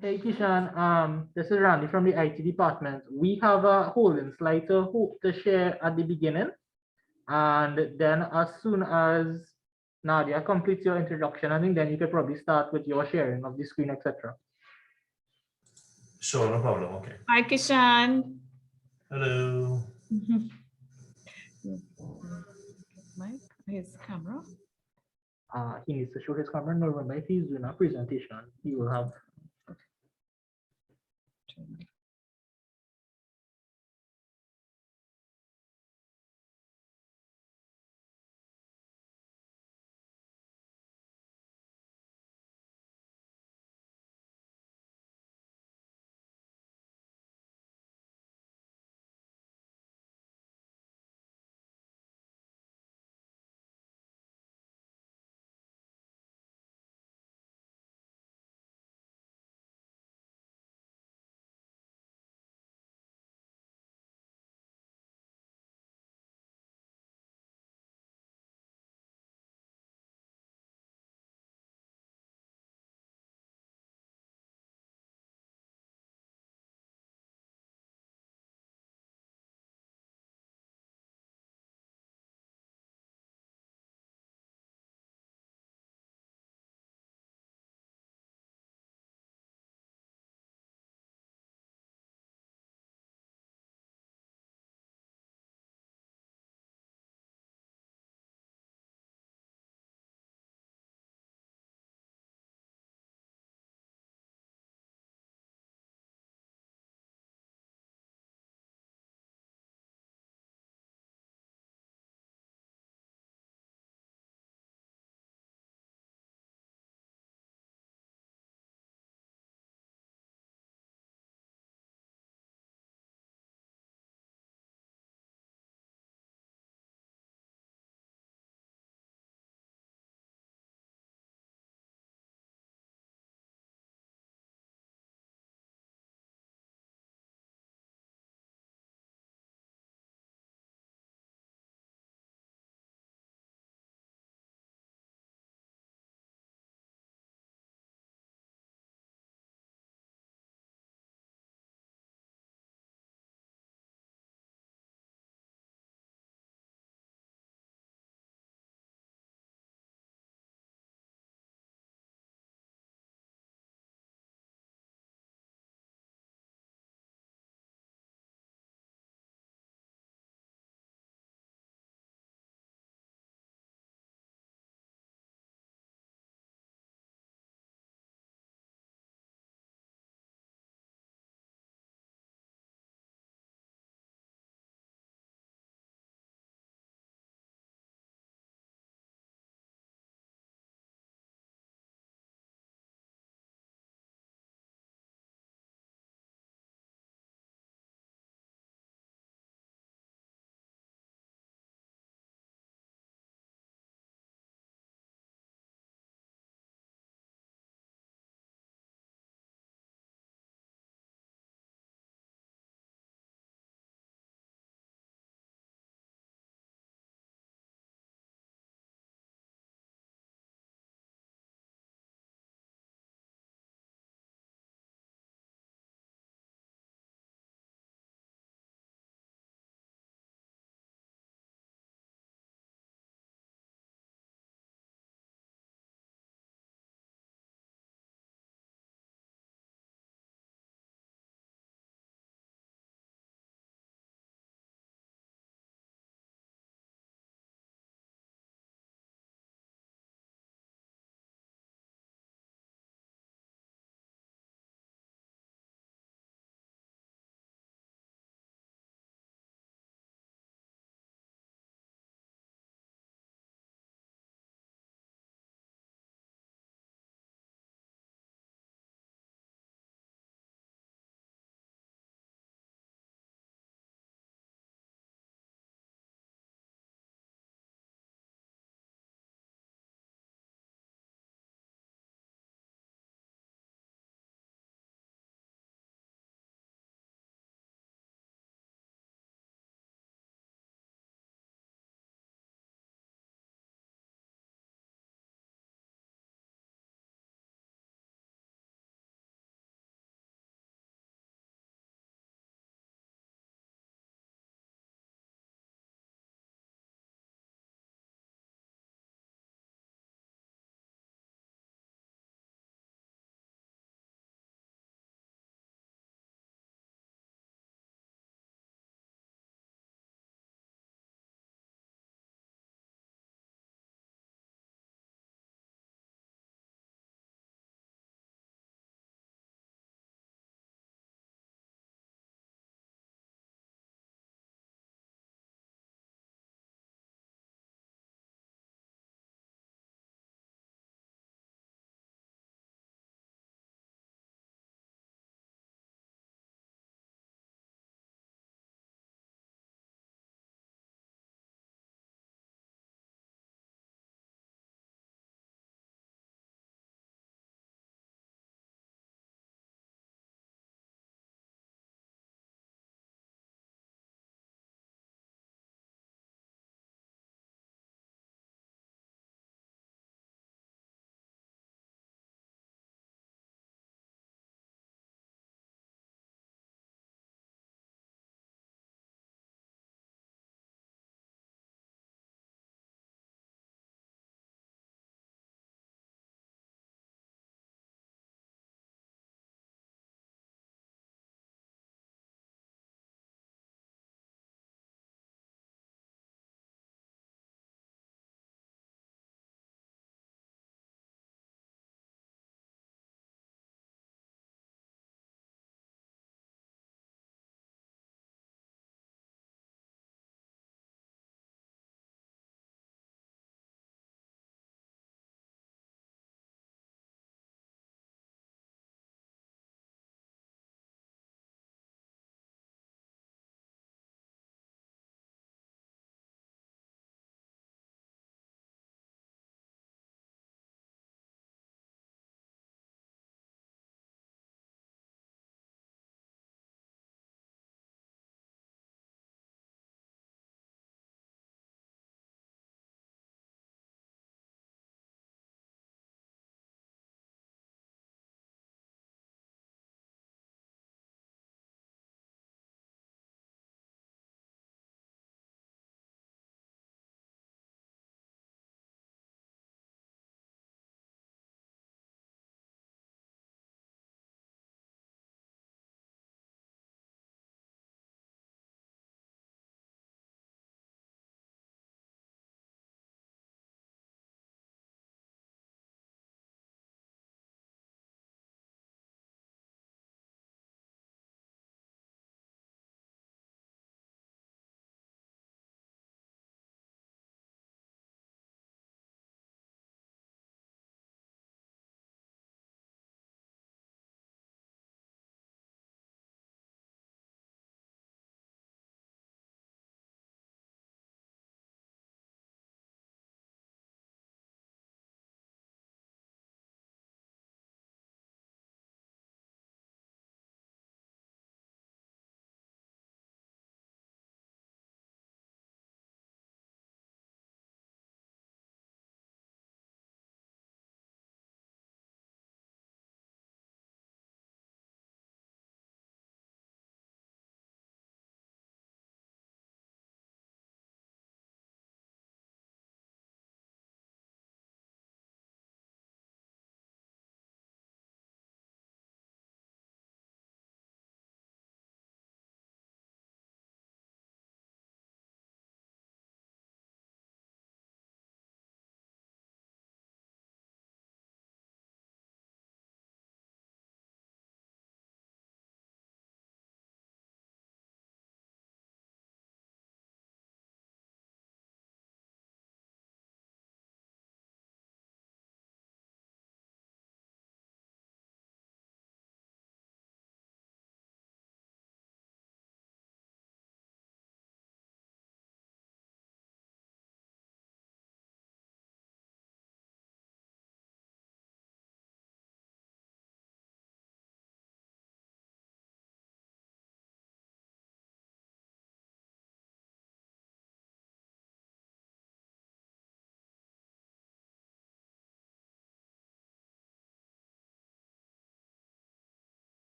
Hey Kishan, this is Randy from the IT department. We have a holding slide to share at the beginning, and then as soon as Nadia completes your introduction, I think then you could probably start with your sharing of the screen, etc. Sure, no problem. Okay. Hi, Kishan. Hello. His camera. He needs to show his camera. No, remember, if he's doing a presentation, he will have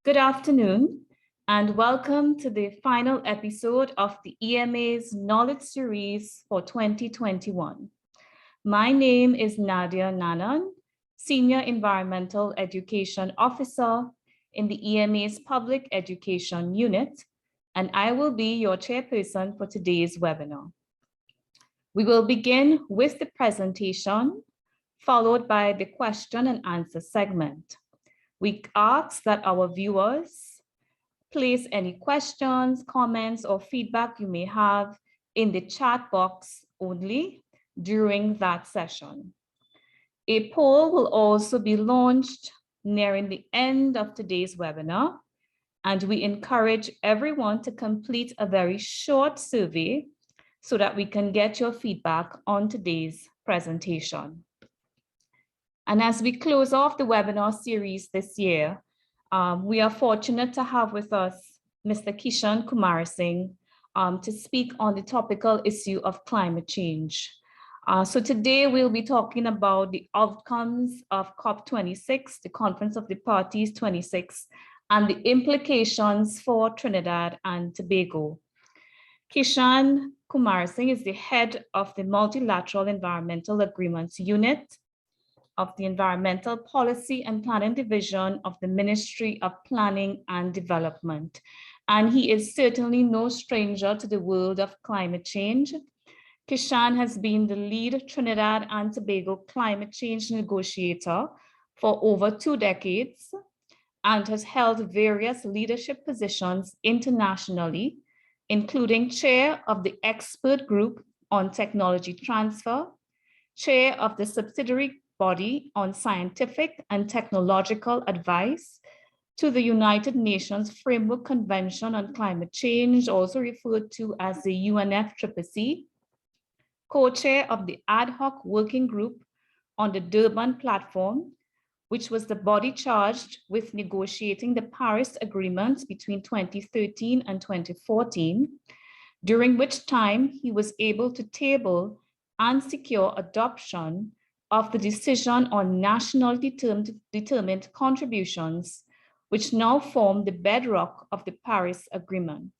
Good afternoon, and welcome to the final episode of the EMA's Knowledge Series for 2021. My name is Nadia Nanan, Senior Environmental Education Officer in the EMA's Public Education Unit, and I will be your chairperson for today's webinar. We will begin with the presentation, followed by the question and answer segment. We ask that our viewers place any questions, comments, or feedback you may have in the chat box only during that session. A poll will also be launched nearing the end of today's webinar, and we encourage everyone to complete a very short survey so that we can get your feedback on today's presentation. And as we close off the webinar series this year, we are fortunate to have with us Mr. Kishan Kumarsingh to speak on the topical issue of climate change. So today we'll be talking about the outcomes of COP26, the Conference of the Parties 26, and the implications for Trinidad and Tobago. Kishan Kumarsingh is the head of the Multilateral Environmental Agreements Unit of the Environmental Policy and Planning Division of the Ministry of Planning and Development. And he is certainly no stranger to the world of climate change. Kishan has been the lead Trinidad and Tobago climate change negotiator for over 2 decades and has held various leadership positions internationally, including chair of the expert group on technology transfer, chair of the subsidiary body on scientific and technological advice to the United Nations Framework Convention on Climate Change, also referred to as the UNFCCC, co-chair of the ad hoc working group on the Durban Platform, which was the body charged with negotiating the Paris Agreement between 2013 and 2014, during which time he was able to table and secure adoption of the decision on nationally determined contributions, which now form the bedrock of the Paris Agreement.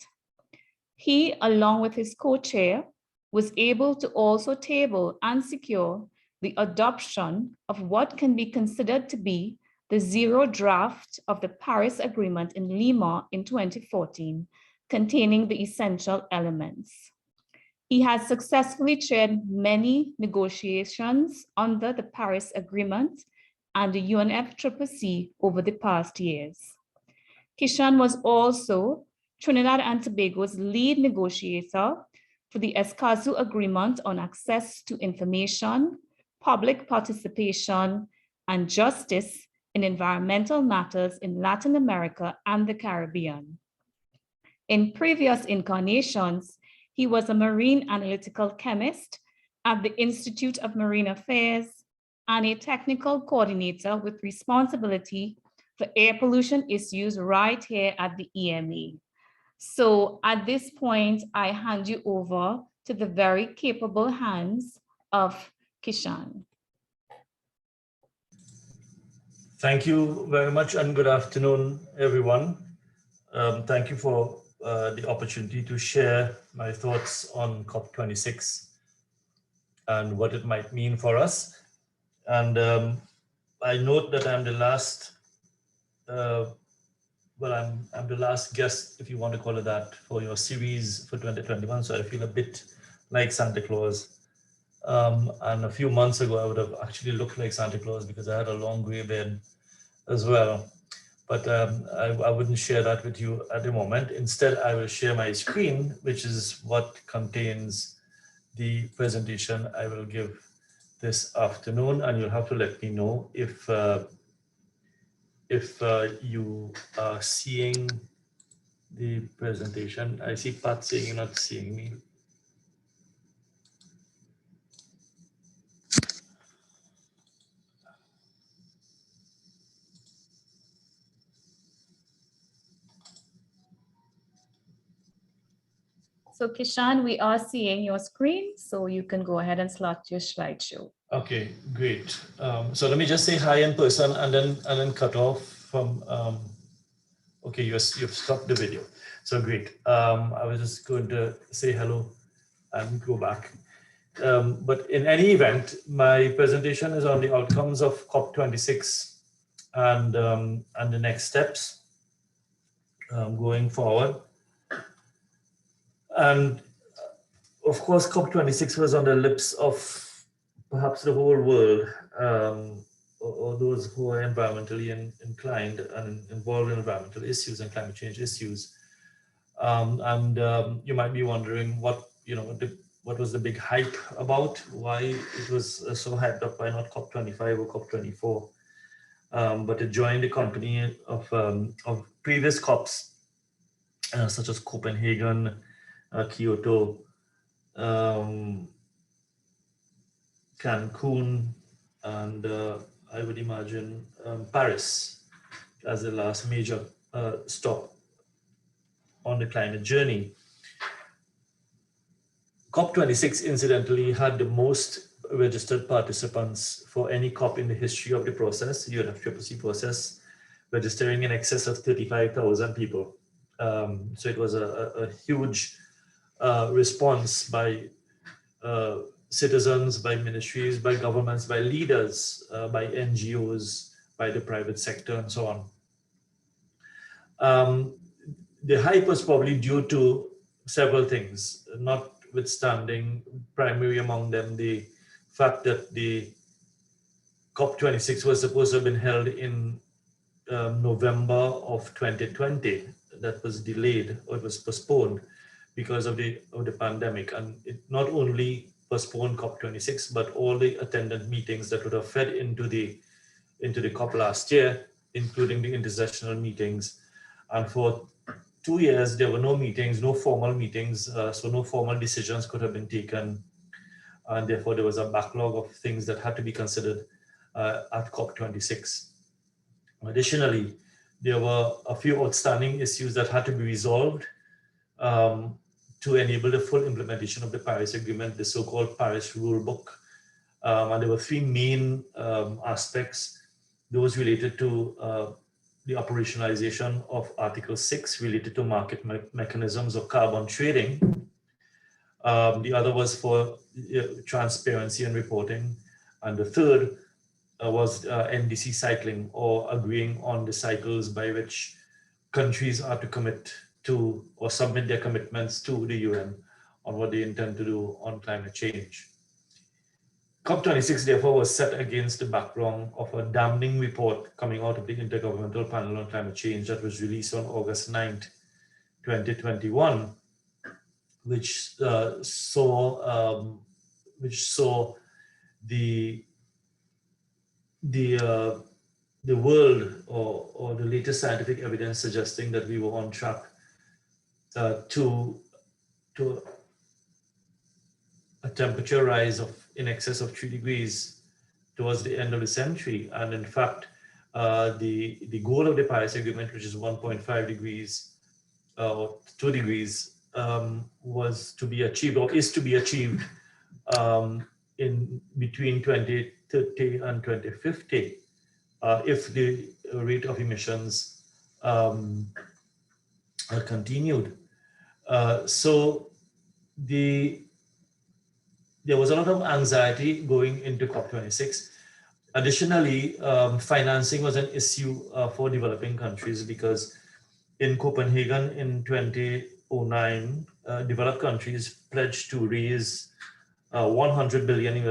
He, along with his co-chair, was able to also table and secure the adoption of what can be considered to be the zero draft of the Paris Agreement in Lima in 2014, containing the essential elements. He has successfully chaired many negotiations under the Paris Agreement and the UNFCCC over the past years. Kishan was also Trinidad and Tobago's lead negotiator for the Escazú Agreement on access to information, public participation, and justice in environmental matters in Latin America and the Caribbean. In previous incarnations, he was a marine analytical chemist at the Institute of Marine Affairs and a technical coordinator with responsibility for air pollution issues right here at the EMA. So at this point, I hand you over to the very capable hands of Kishan. Thank you very much and good afternoon, everyone. Thank you for the opportunity to share my thoughts on COP26 and what it might mean for us. And I note that I'm the last, I'm the last guest, if you want to call it that, for your series for 2021. So I feel a bit like Santa Claus. And a few months ago, I would have actually looked like Santa Claus because I had a long gray beard as well. But I wouldn't share that with you at the moment. Instead, I will share my screen, which is what contains the presentation I will give this afternoon. And you'll have to let me know if you are seeing the presentation. I see Pat saying you're not seeing me. So Kishan, we are seeing your screen, so you can go ahead and start your slideshow. Okay, great. So let me just say hi in person and then cut off from Okay, you've stopped the video. So great. I was just going to say hello and go back. But in any event, my presentation is on the outcomes of COP26 and the next steps going forward. And of course, COP26 was on the lips of perhaps the whole world, or those who are environmentally inclined and involved in environmental issues and climate change issues. You might be wondering what was the big hype about, why it was so hyped up by not COP25 or COP24, but it joined the company of previous COPs, such as Copenhagen, Kyoto, Cancun, and I would imagine Paris as the last major stop on the climate journey. COP26 incidentally had the most registered participants for any COP in the history of the process, UNFCCC process, registering in excess of 35,000 people. So it was a huge response by citizens, by ministries, by governments, by leaders, by NGOs, by the private sector, and so on. The hype was probably due to several things, notwithstanding primary among them the fact that the COP26 was supposed to have been held in November of 2020. That was delayed, or it was postponed because of the pandemic, and it not only postponed COP26, but all the attendant meetings that would have fed into the COP last year, including the intersessional meetings. And for 2 years, there were no meetings, no formal meetings, so no formal decisions could have been taken. And therefore, there was a backlog of things that had to be considered at COP26. Additionally, there were a few outstanding issues that had to be resolved to enable the full implementation of the Paris Agreement, the so-called Paris Rulebook. And there were three main aspects. Those related to the operationalization of Article 6 related to market mechanisms of carbon trading. The other was for transparency and reporting. And the third was NDC cycling, or agreeing on the cycles by which countries are to commit to or submit their commitments to the UN on what they intend to do on climate change. COP26 therefore was set against the background of a damning report coming out of the Intergovernmental Panel on Climate Change that was released on August 9th, 2021, which saw the world or the latest scientific evidence suggesting that we were on track to a temperature rise of in excess of 3 degrees towards the end of the century. And in fact, the goal of the Paris Agreement, which is 1.5 degrees or 2 degrees, was to be achieved, or is to be achieved, in between 2030 and 2050, if the rate of emissions are continued. So there was a lot of anxiety going into COP26. Additionally, financing was an issue for developing countries, because in Copenhagen in 2009, developed countries pledged to raise $100 billion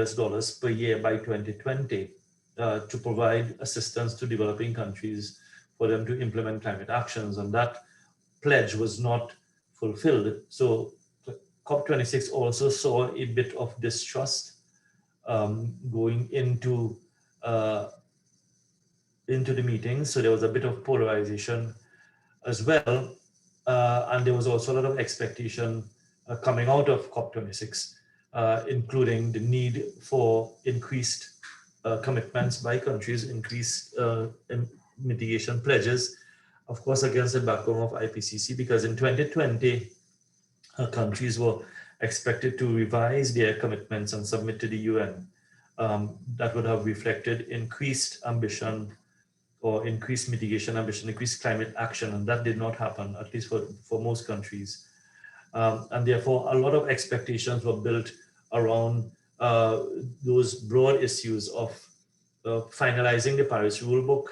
per year by 2020 to provide assistance to developing countries for them to implement climate actions, and that pledge was not fulfilled. So COP26 also saw a bit of distrust going into the meetings. So there was a bit of polarization as well, and there was also a lot of expectation coming out of COP26, including the need for increased commitments by countries, increased mitigation pledges, of course, against the background of IPCC, because in 2020, countries were expected to revise their commitments and submit to the UN. That would have reflected increased ambition or increased mitigation ambition, increased climate action, and that did not happen, at least for most countries. And therefore, a lot of expectations were built around those broad issues of finalizing the Paris rulebook,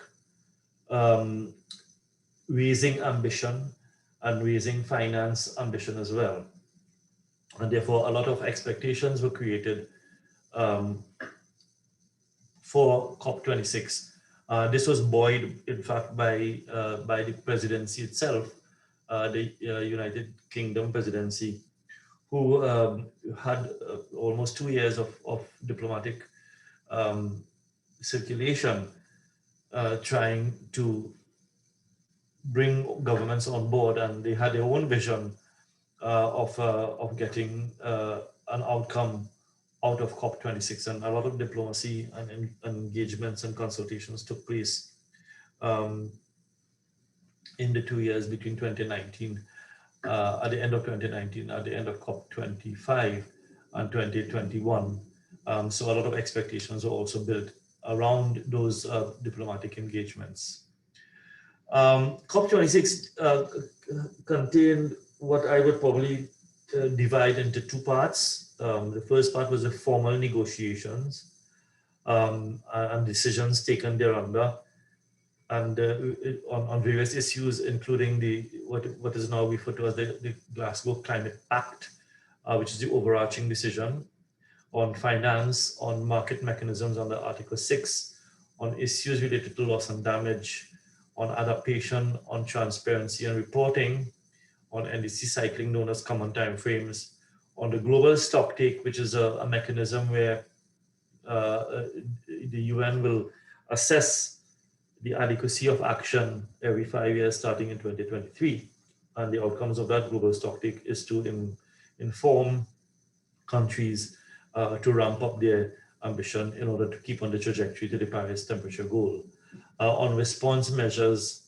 raising ambition, and raising finance ambition as well. And therefore, a lot of expectations were created for COP26. This was buoyed, in fact, by the presidency itself, the United Kingdom presidency, who had almost 2 years of diplomatic circulation, trying to bring governments on board, and they had their own vision of getting an outcome out of COP26, and a lot of diplomacy and engagements and consultations took place in the 2 years between 2019, at the end of 2019, at the end of COP25 and 2021. So a lot of expectations were also built around those diplomatic engagements. COP26 contained what I would probably divide into two parts. The first part was the formal negotiations and decisions taken thereunder, and on various issues, including what is now referred to as the Glasgow Climate Pact, which is the overarching decision on finance, on market mechanisms under Article 6, on issues related to loss and damage, on adaptation, on transparency and reporting, on NDC cycling known as common timeframes, on the global stocktake, which is a mechanism where the UN will assess the adequacy of action every 5 years starting in 2023. And the outcomes of that global stocktake is to inform countries to ramp up their ambition in order to keep on the trajectory to the Paris temperature goal. On response measures,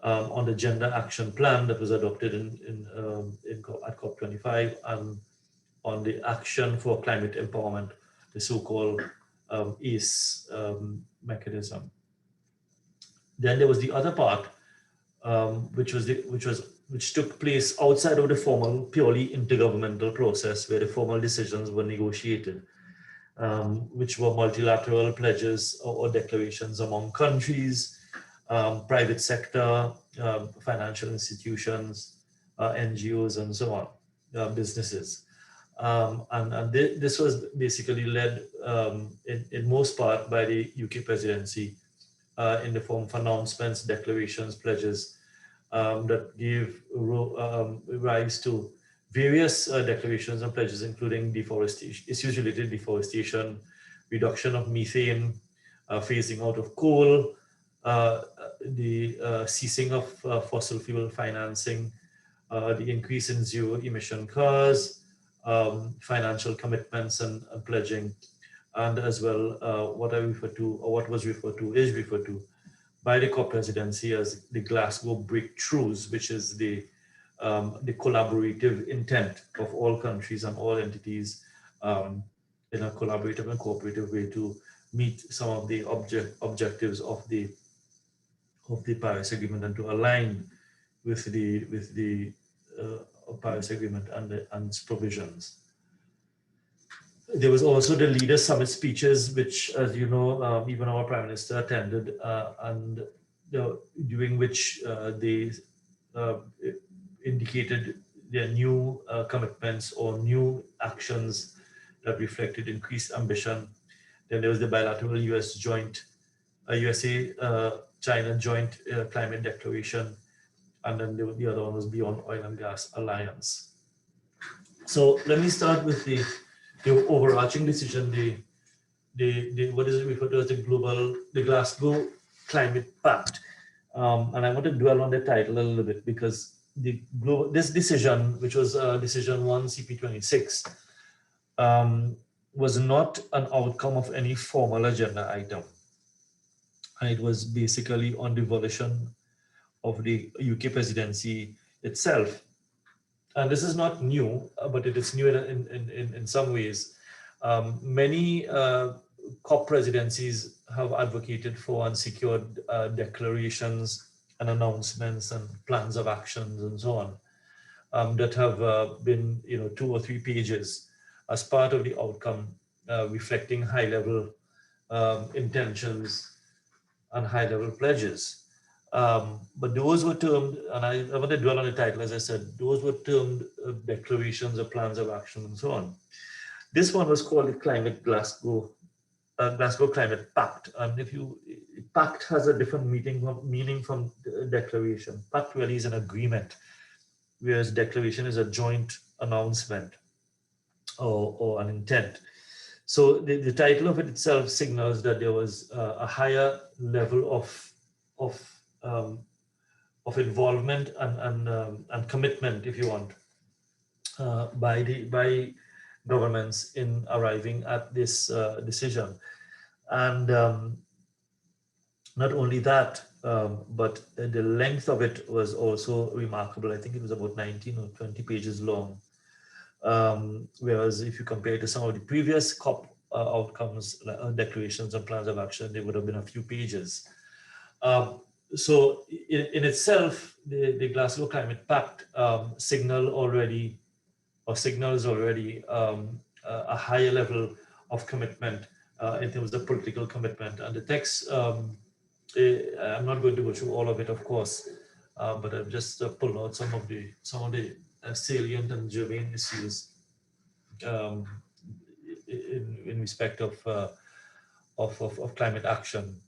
on the gender action plan that was adopted at COP25, and on the action for climate empowerment, the so-called ACE mechanism. Then there was the other part, which took place outside of the formal, purely intergovernmental process, where the formal decisions were negotiated, which were multilateral pledges or declarations among countries, private sector, financial institutions, NGOs, and so on, businesses. And this was basically led in most part by the UK presidency in the form of announcements, declarations, pledges that gave rise to various declarations and pledges, including deforestation, issues related to deforestation, reduction of methane, phasing out of coal, the ceasing of fossil fuel financing, the increase in zero emission cars, financial commitments and pledging, and as well what I refer to, or what was referred to, is referred to by the COP presidency as the Glasgow breakthroughs, which is the collaborative intent of all countries and all entities in a collaborative and cooperative way to meet some of the objectives of the Paris Agreement and to align with the Paris Agreement and its provisions. There was also the Leader Summit speeches, which, as you know, even our Prime Minister attended, and during which they indicated their new commitments or new actions that reflected increased ambition. Then there was the bilateral USA-China joint climate declaration, and then the other one was Beyond Oil and Gas Alliance. So let me start with the overarching decision, the what is it referred to as the Glasgow Climate Pact, and I want to dwell on the title a little bit, because this decision, which was decision 1 CP26, was not an outcome of any formal agenda item, and it was basically on the volition of the UK presidency itself. And this is not new, but it is new in some ways. Many COP presidencies have advocated for and secured declarations and announcements and plans of actions and so on that have been 2 or 3 pages as part of the outcome, reflecting high-level intentions and high-level pledges. But those were termed, and I want to dwell on the title, as I said, those were termed declarations or plans of action and so on. This one was called the Glasgow Climate Pact. And pact has a different meaning from declaration. Pact really is an agreement, whereas declaration is a joint announcement or an intent. So the title of it itself signals that there was a higher level of involvement and commitment, if you want, by governments in arriving at this decision. And not only that, but the length of it was also remarkable. I think it was about 19 or 20 pages long. Whereas if you compare it to some of the previous COP outcomes, declarations and plans of action, they would have been a few pages. So in itself, the Glasgow Climate Pact signals already a higher level of commitment in terms of political commitment. And the text, I'm not going to go through all of it, of course, but I've just pulled out some of the salient and germane issues in respect of climate action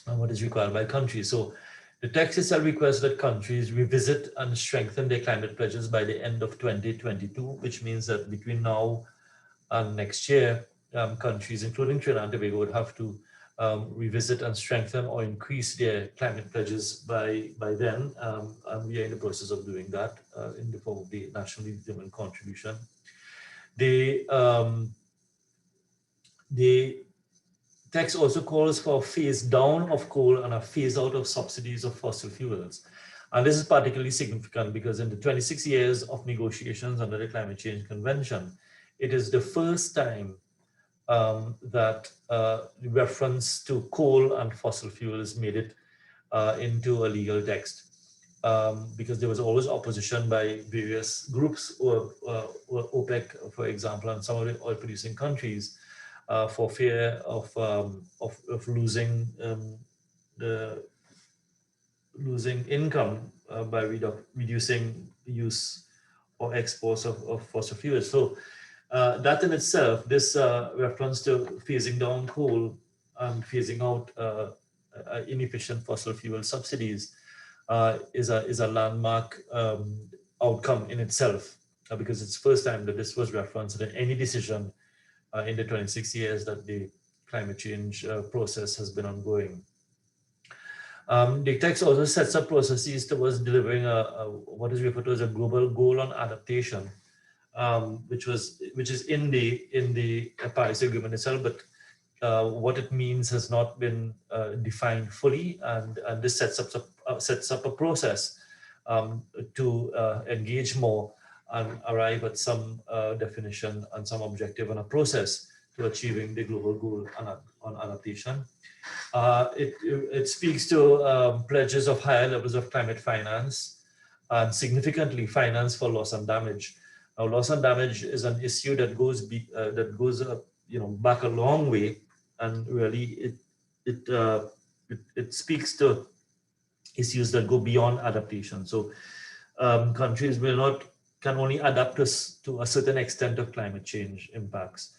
and what is required by countries. So the text itself requests that countries revisit and strengthen their climate pledges by the end of 2022, which means that between now and next year, countries, including Trinidad and Tobago, would have to revisit and strengthen or increase their climate pledges by then. And we are in the process of doing that in the form of the nationally determined contribution. The text also calls for a phase down of coal and a phase out of subsidies of fossil fuels. And this is particularly significant because in the 26 years of negotiations under the Climate Change Convention, it is the first time that reference to coal and fossil fuels made it into a legal text. Because there was always opposition by various groups, or OPEC, for example, and some of the oil-producing countries, for fear of losing income by reducing use or exports of fossil fuels. So that in itself, this reference to phasing down coal and phasing out inefficient fossil fuel subsidies is a landmark outcome in itself, because it's the first time that this was referenced in any decision in the 26 years that the climate change process has been ongoing. The text also sets up processes towards delivering what is referred to as a global goal on adaptation, which is in the Paris Agreement itself, but what it means has not been defined fully, and this sets up a process to engage more and arrive at some definition and some objective and a process to achieving the global goal on adaptation. It speaks to pledges of higher levels of climate finance and significantly finance for loss and damage. Now, loss and damage is an issue that goes back a long way, and really it speaks to issues that go beyond adaptation. So countries can only adapt to a certain extent of climate change impacts,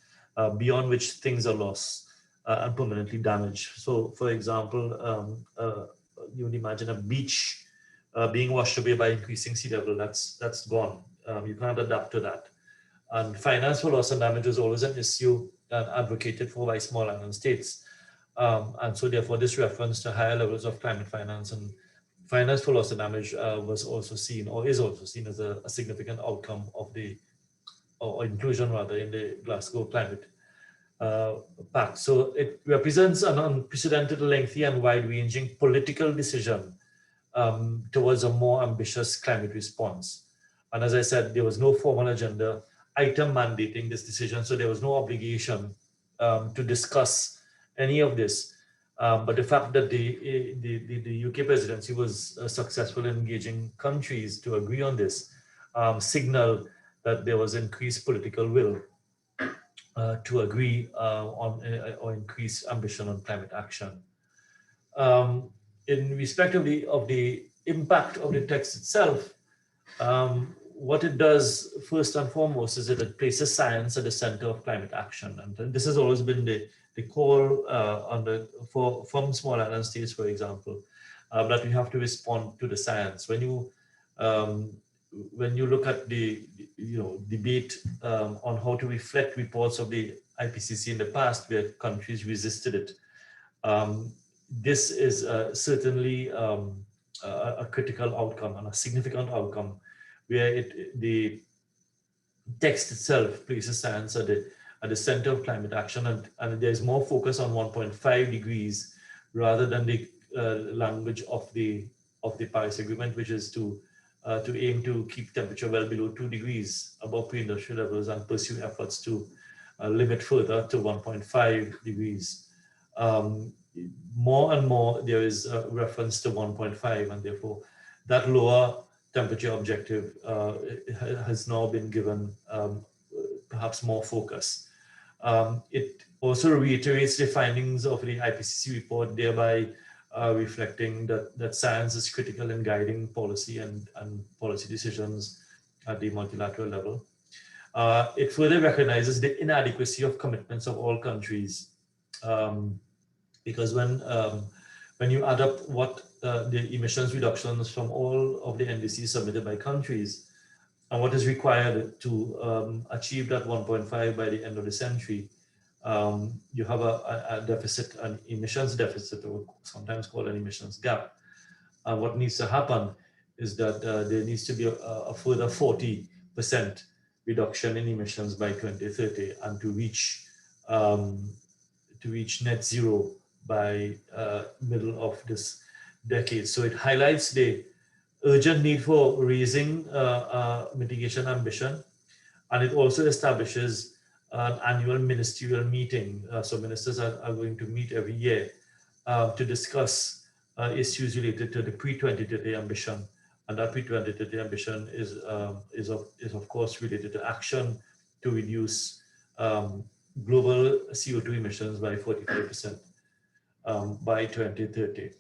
beyond which things are lost and permanently damaged. So, for example, you would imagine a beach being washed away by increasing sea level. That's gone. You can't adapt to that. And finance for loss and damage is always an issue advocated for by small island states. And so therefore this reference to higher levels of climate finance and finance for loss and damage was also seen, or is also seen, as a significant outcome of or inclusion rather, in the Glasgow Climate Pact. So it represents an unprecedented, lengthy and wide-ranging political decision towards a more ambitious climate response. And as I said, there was no formal agenda item mandating this decision, so there was no obligation to discuss any of this. But the fact that the UK presidency was successful in engaging countries to agree on this signaled that there was increased political will to agree on or increase ambition on climate action. In respect of the impact of the text itself, what it does first and foremost is that it places science at the center of climate action, and this has always been the call from small island states, for example, that we have to respond to the science. When you look at the debate on how to reflect reports of the IPCC in the past, where countries resisted it, this is certainly a critical outcome and a significant outcome, where the text itself places science at the center of climate action, and there's more focus on 1.5 degrees rather than the language of the Paris Agreement, which is to aim to keep temperature well below 2 degrees above pre-industrial levels and pursue efforts to limit further to 1.5 degrees. More and more there is a reference to 1.5, and therefore that lower temperature objective has now been given perhaps more focus. It also reiterates the findings of the IPCC report, thereby reflecting that science is critical in guiding policy and policy decisions at the multilateral level. It further recognizes the inadequacy of commitments of all countries, because when you add up what the emissions reductions from all of the NDCs submitted by countries and what is required to achieve that 1.5 by the end of the century, you have a deficit, an emissions deficit, or sometimes called an emissions gap. And what needs to happen is that there needs to be a further 40% reduction in emissions by 2030, and to reach net zero by middle of this decade. So it highlights the urgent need for raising mitigation ambition, and it also establishes an annual ministerial meeting. So ministers are going to meet every year to discuss issues related to the pre-2030 ambition, and that pre-2030 ambition is of course related to action to reduce global CO2 emissions by 45% by 2030.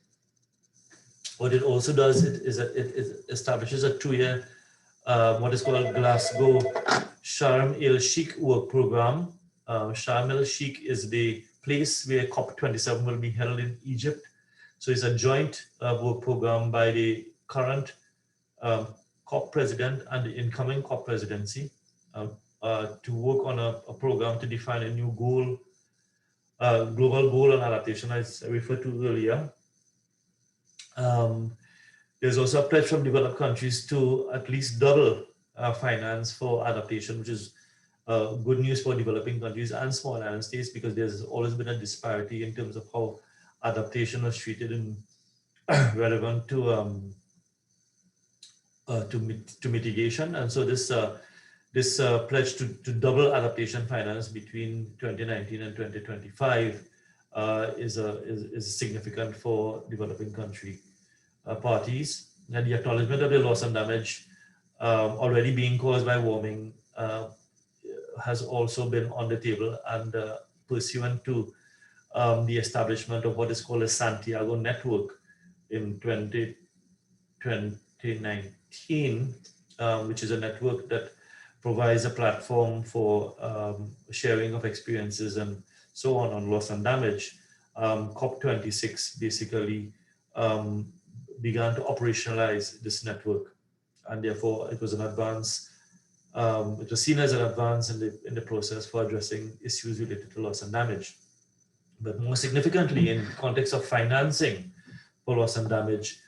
What it also does is that it establishes a 2-year what is called Glasgow Sharm el-Sheikh work program. Sharm el-Sheikh is the place where COP27 will be held in Egypt. So it's a joint work program by the current COP president and the incoming COP presidency to work on a program to define a new goal, global goal on adaptation, as I referred to earlier. There's also a pledge from developed countries to at least double finance for adaptation, which is good news for developing countries and small island states, because there's always been a disparity in terms of how adaptation is treated and relevant to mitigation. And so this pledge to double adaptation finance between 2019 and 2025 is significant for developing country parties. And the acknowledgement of the loss and damage already being caused by warming has also been on the table, and pursuant to the establishment of what is called a Santiago network in 2019, which is a network that provides a platform for sharing of experiences and so on loss and damage. COP26 basically began to operationalize this network, and therefore it was an advance. It was seen as an advance in the process for addressing issues related to loss and damage. But more significantly, in the context of financing for loss and damage,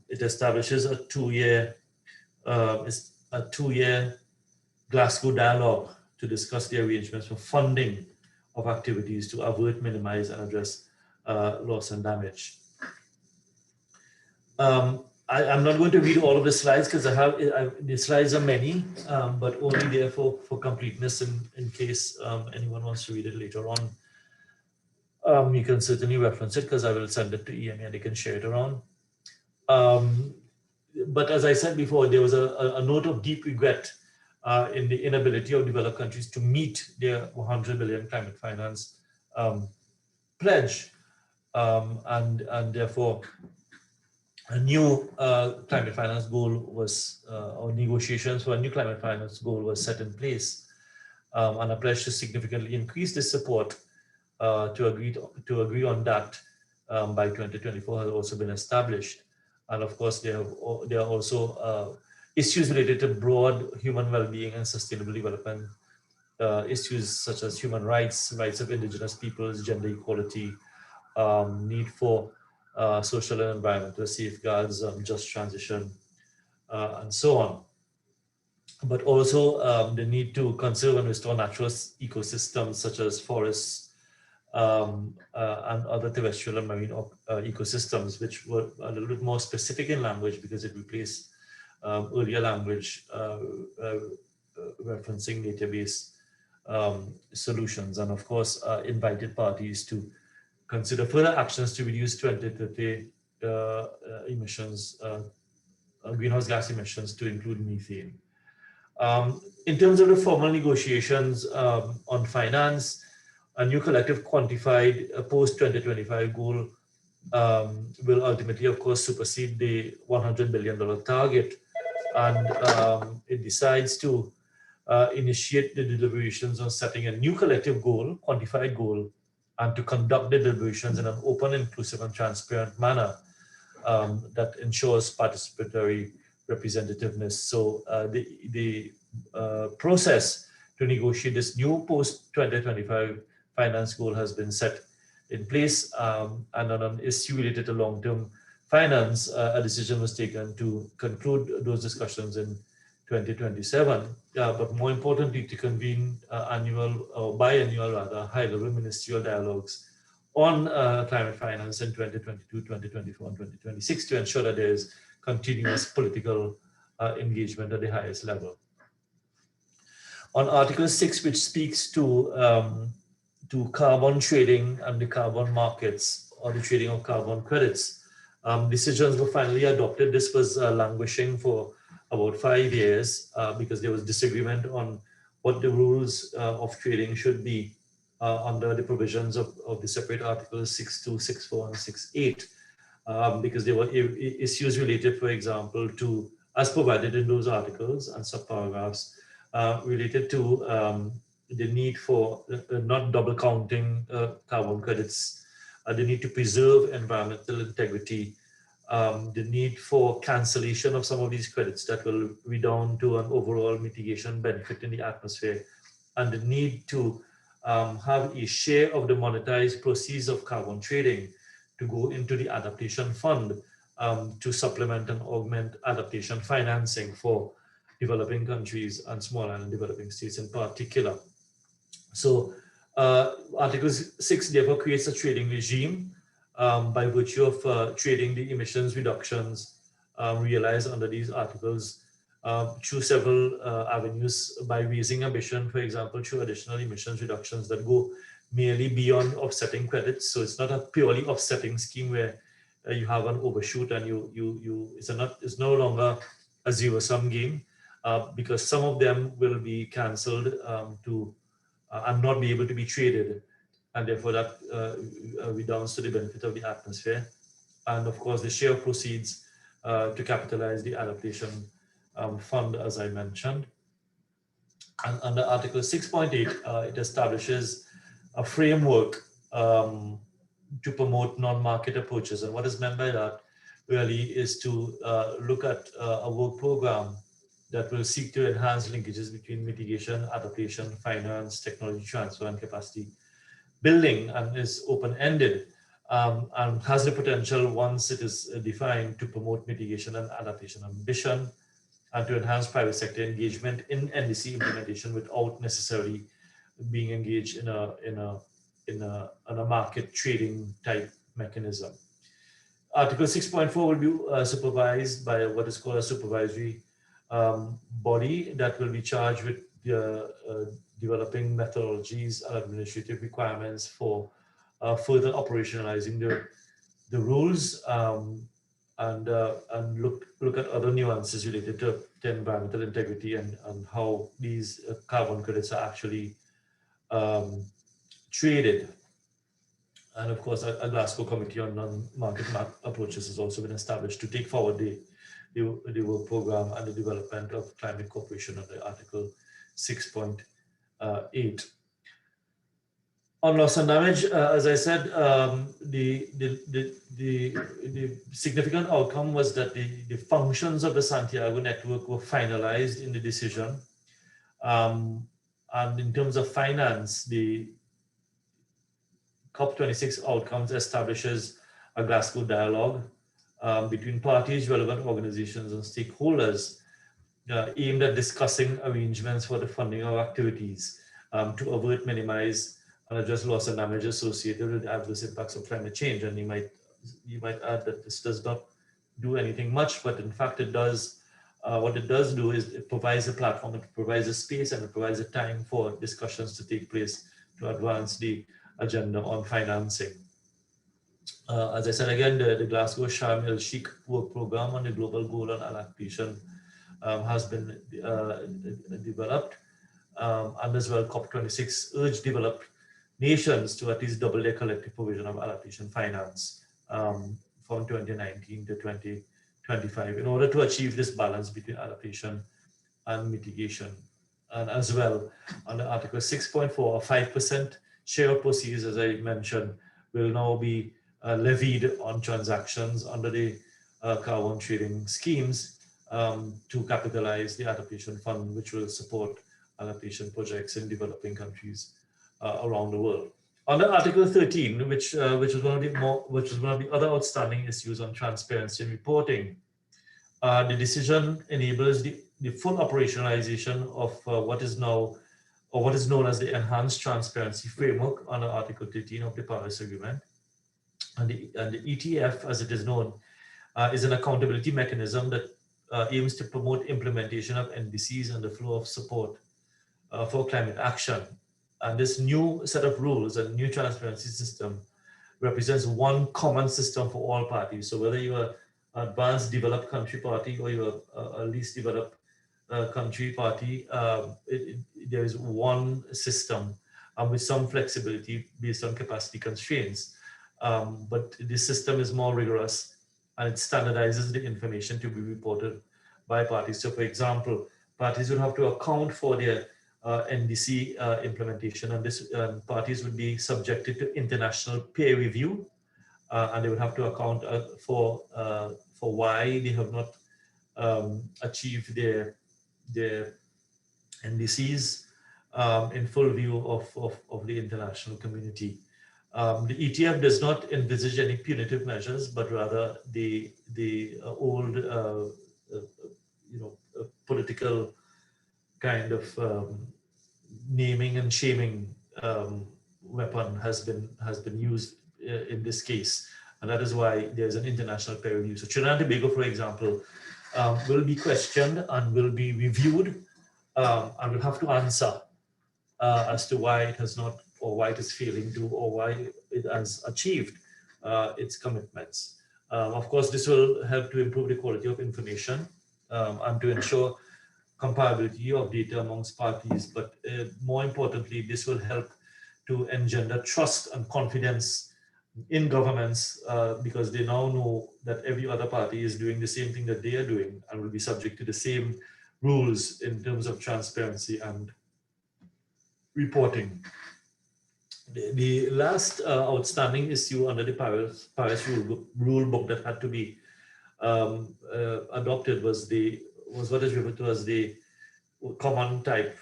it establishes a 2-year Glasgow dialogue to discuss the arrangements for funding of activities to avert, minimize, and address loss and damage. I'm not going to read all of the slides because the slides are many, but only there for completeness in case anyone wants to read it later on. You can certainly reference it because I will send it to EMA and they can share it around. But as I said before, there was a note of deep regret in the inability of developed countries to meet their 100 billion climate finance pledge, and therefore a new climate finance goal was, or negotiations for a new climate finance goal was set in place, and a pledge to significantly increase the support to agree on that by 2024 has also been established. And of course, there are also issues related to broad human well-being and sustainable development, issues such as human rights, rights of indigenous peoples, gender equality, need for social and environmental safeguards, just transition, and so on. But also the need to conserve and restore natural ecosystems such as forests and other terrestrial and marine ecosystems, which were a little bit more specific in language because it replaced earlier language referencing nature-based solutions, and of course invited parties to consider further actions to reduce 2030 emissions, greenhouse gas emissions, to include methane. In terms of the formal negotiations on finance, a new collective quantified post-2025 goal will ultimately, of course, supersede the $100 billion target, and it decides to initiate the deliberations on setting a new collective goal, quantified goal, and to conduct the deliberations in an open, inclusive, and transparent manner that ensures participatory representativeness. So the process to negotiate this new post-2025 finance goal has been set in place, and on an issue related to long-term finance, a decision was taken to conclude those discussions in 2027, but more importantly, to convene annual or biannual rather high-level ministerial dialogues on climate finance in 2022, 2024, and 2026 to ensure that there is continuous political engagement at the highest level. On Article 6, which speaks to carbon trading and the carbon markets, or the trading of carbon credits, decisions were finally adopted. This was languishing for about 5 years because there was disagreement on what the rules of trading should be under the provisions of the separate articles 6.2, 6.4, and 6.8, because there were issues related, for example, to, as provided in those articles and subparagraphs, related to the need for not double counting carbon credits, the need to preserve environmental integrity, the need for cancellation of some of these credits that will redound to an overall mitigation benefit in the atmosphere, and the need to have a share of the monetized proceeds of carbon trading to go into the adaptation fund to supplement and augment adaptation financing for developing countries and small and developing states in particular. So Article 6 therefore creates a trading regime by virtue of trading the emissions reductions realized under these articles through several avenues, by raising ambition, for example, through additional emissions reductions that go merely beyond offsetting credits. So it's not a purely offsetting scheme where you have an overshoot and it's no longer a zero-sum game, because some of them will be cancelled and not be able to be traded, and therefore that redounds to the benefit of the atmosphere. And of course, the share of proceeds to capitalize the adaptation fund, as I mentioned. And under Article 6.8, it establishes a framework to promote non-market approaches. And what is meant by that really is to look at a work program that will seek to enhance linkages between mitigation, adaptation, finance, technology transfer, and capacity building, and is open-ended and has the potential, once it is defined, to promote mitigation and adaptation ambition, and to enhance private sector engagement in NDC implementation without necessarily being engaged in a market trading type mechanism. Article 6.4 will be supervised by what is called a supervisory body that will be charged with developing methodologies and administrative requirements for further operationalizing the rules and look at other nuances related to environmental integrity and how these carbon credits are actually traded. And of course, a Glasgow Committee on Non-Market Approaches has also been established to take forward the work program and the development of climate cooperation under Article 6.8. On loss and damage, as I said, the significant outcome was that the functions of the Santiago network were finalized in the decision. And in terms of finance, the COP26 outcomes establishes a Glasgow dialogue between parties, relevant organizations, and stakeholders aimed at discussing arrangements for the funding of activities to avert, minimize, and address loss and damage associated with the adverse impacts of climate change. And you might add that this does not do anything much, but in fact it does. What it does do is it provides a platform, it provides a space, and it provides a time for discussions to take place to advance the agenda on financing. As I said again, the Glasgow Sharm El Sheikh work program on the global goal on adaptation has been developed, and as well COP26 urged developed nations to at least double their collective provision of adaptation finance from 2019 to 2025 in order to achieve this balance between adaptation and mitigation. And as well, under Article 6.4, a 5% share of proceeds, as I mentioned, will now be levied on transactions under the carbon trading schemes to capitalize the adaptation fund, which will support adaptation projects in developing countries around the world. Under Article 13, which was one of the other outstanding issues on transparency and reporting, the decision enables the full operationalization of what is now, or what is known as the Enhanced Transparency Framework under Article 13 of the Paris Agreement. And the ETF, as it is known, is an accountability mechanism that aims to promote implementation of NDCs and the flow of support for climate action. And this new set of rules and new transparency system represents one common system for all parties. So whether you're an advanced developed country party or you're a least developed country party, there is one system with some flexibility based on capacity constraints. But this system is more rigorous and it standardizes the information to be reported by parties. So for example, parties would have to account for their NDC implementation, and this parties would be subjected to international peer review, and they would have to account for why they have not achieved their NDCs in full view of the international community. The ETF does not envisage any punitive measures, but rather the old political kind of naming and shaming weapon has been used in this case, and that is why there's an international peer review. So Trinidad and Tobago, for example, will be questioned and will be reviewed and will have to answer as to why it has not, or why it is failing to, or why it has achieved its commitments. Of course, this will help to improve the quality of information and to ensure comparability of data amongst parties, but more importantly, this will help to engender trust and confidence in governments because they now know that every other party is doing the same thing that they are doing and will be subject to the same rules in terms of transparency and reporting. The last outstanding issue under the Paris rule book that had to be adopted was what is referred to as the common time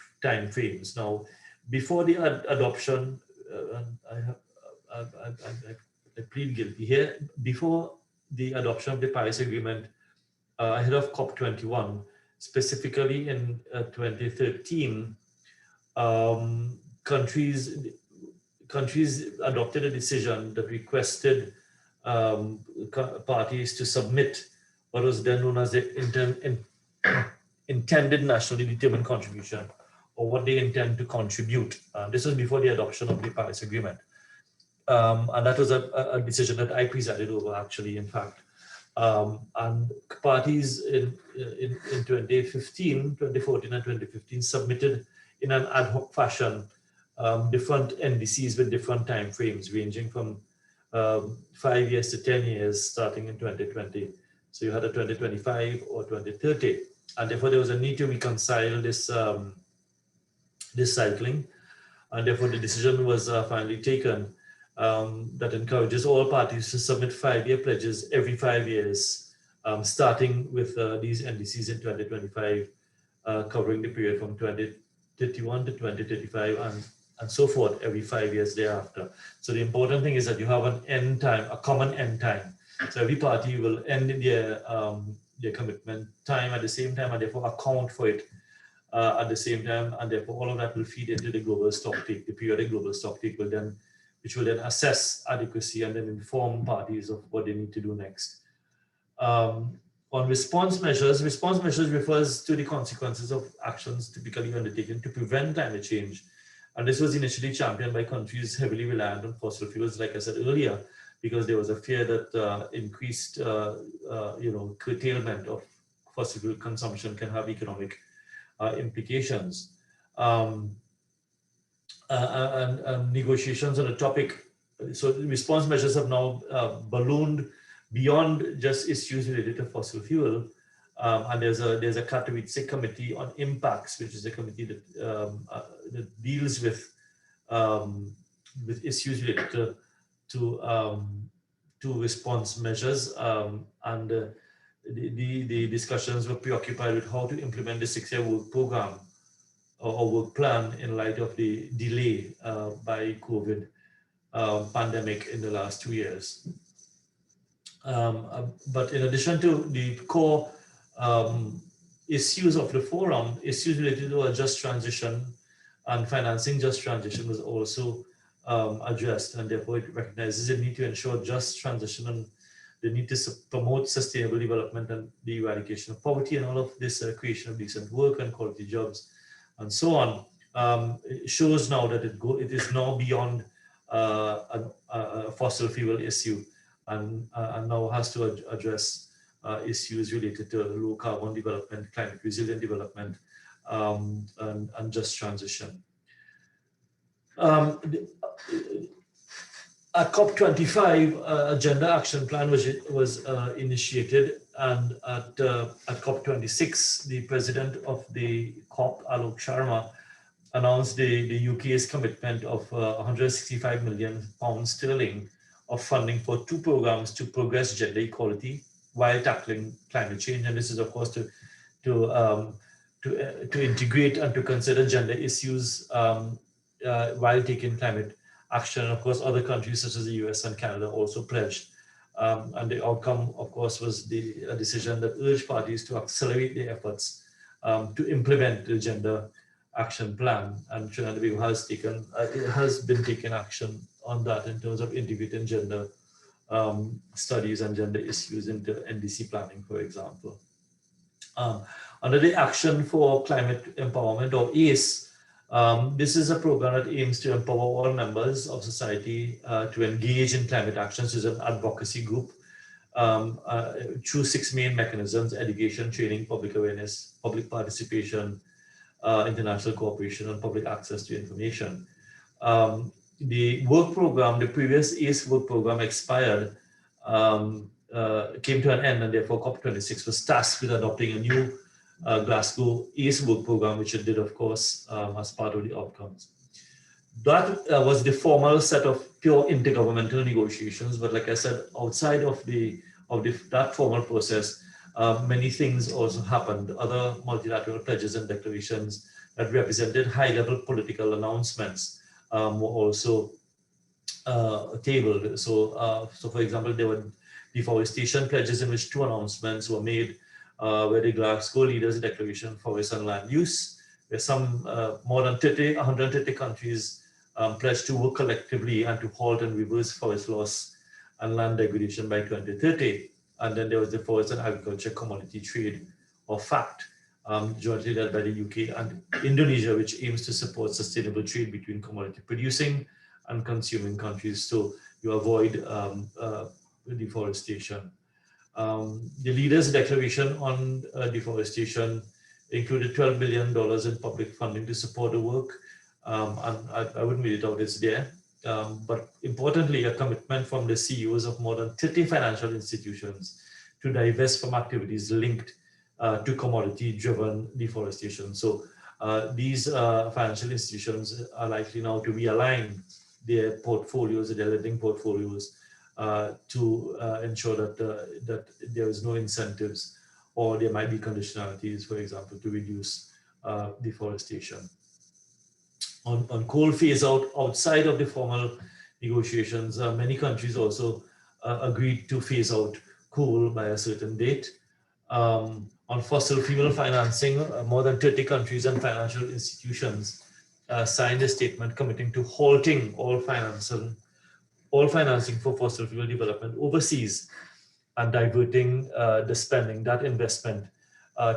frames. Now, before the adoption, I plead guilty here. Before the adoption of the Paris Agreement, ahead of COP21, specifically in 2013, countries adopted a decision that requested parties to submit what was then known as the intended nationally determined contribution, or what they intend to contribute. This was before the adoption of the Paris Agreement. And that was a decision that I presided over, actually, in fact. And parties in 2014 and 2015 submitted in an ad hoc fashion different NDCs with different time frames, ranging from 5 years to 10 years, starting in 2020. So you had a 2025 or 2030. And therefore, there was a need to reconcile this, this cycling. And therefore, the decision was finally taken that encourages all parties to submit 5-year pledges every 5 years, starting with these NDCs in 2025, covering the period from 2031 to 2035 and so forth every 5 years thereafter. So the important thing is that you have an end time, a common end time. So every party will end their commitment time at the same time, and therefore account for it at the same time, and therefore all of that will feed into the global stocktake. The periodic global stocktake will then, which will then assess adequacy and then inform parties of what they need to do next. On response measures refers to the consequences of actions typically undertaken to prevent climate change. And this was initially championed by countries heavily reliant on fossil fuels, like I said earlier, because there was a fear that increased curtailment of fossil fuel consumption can have economic implications. And negotiations on the topic. So response measures have now ballooned beyond just issues related to fossil fuel. And there's a Katowice committee on impacts, which is a committee that deals with issues related to response measures. And the discussions were preoccupied with how to implement the 6-year work program or work plan in light of the delay by COVID pandemic in the last 2 years. But in addition to the core issues of the forum, issues related to a just transition and financing just transition was also addressed, and therefore it recognizes the need to ensure just transition and the need to promote sustainable development and the eradication of poverty, and all of this creation of decent work and quality jobs and so on. It shows now that it is now beyond a fossil fuel issue, and now has to address issues related to low carbon development, climate resilient development, and just transition. At COP25, Agenda Action Plan was initiated, and at COP26, the president of the COP, Alok Sharma, announced the UK's commitment of 165 million pounds sterling of funding for 2 programs to progress gender equality while tackling climate change. And this is, of course, to integrate and to consider gender issues while taking climate action. Of course, other countries such as the US and Canada also pledged. And the outcome, of course, was a decision that urged parties to accelerate their efforts to implement the Gender Action Plan. And Trinidad and Tobago has been taking action on that in terms of integrating gender studies and gender issues into NDC planning, for example. Under the Action for Climate Empowerment, or ACE, this is a program that aims to empower all members of society to engage in climate action. So it's an advocacy group through 6 main mechanisms: education, training, public awareness, public participation, international cooperation, and public access to information. The work program, the previous ACE work program expired, came to an end, and therefore COP26 was tasked with adopting a new Glasgow ACE work program, which it did, of course, as part of the outcomes. That was the formal set of pure intergovernmental negotiations, but like I said, outside of that formal process, many things also happened. Other multilateral pledges and declarations that represented high-level political announcements were also tabled. So for example, there were deforestation pledges in which 2 announcements were made, where the Glasgow leaders' declaration for forest and land use, where some more than 130 countries pledged to work collectively and to halt and reverse forest loss and land degradation by 2030. And then there was the Forest and Agriculture Commodity Trade, or FACT, jointly led by the UK and Indonesia, which aims to support sustainable trade between commodity producing and consuming countries, so you avoid deforestation. The leaders' declaration on deforestation included $12 billion in public funding to support the work, and I wouldn't read it out, it's there. But importantly, a commitment from the CEOs of more than 30 financial institutions to divest from activities linked to commodity-driven deforestation. So these financial institutions are likely now to realign their portfolios, their lending portfolios, to ensure that there is no incentives, or there might be conditionalities, for example, to reduce deforestation. On coal phase out outside of the formal negotiations, many countries also agreed to phase out coal by a certain date. On fossil fuel financing, more than 30 countries and financial institutions signed a statement committing to halting all financing for fossil fuel development overseas and diverting the spending, that investment,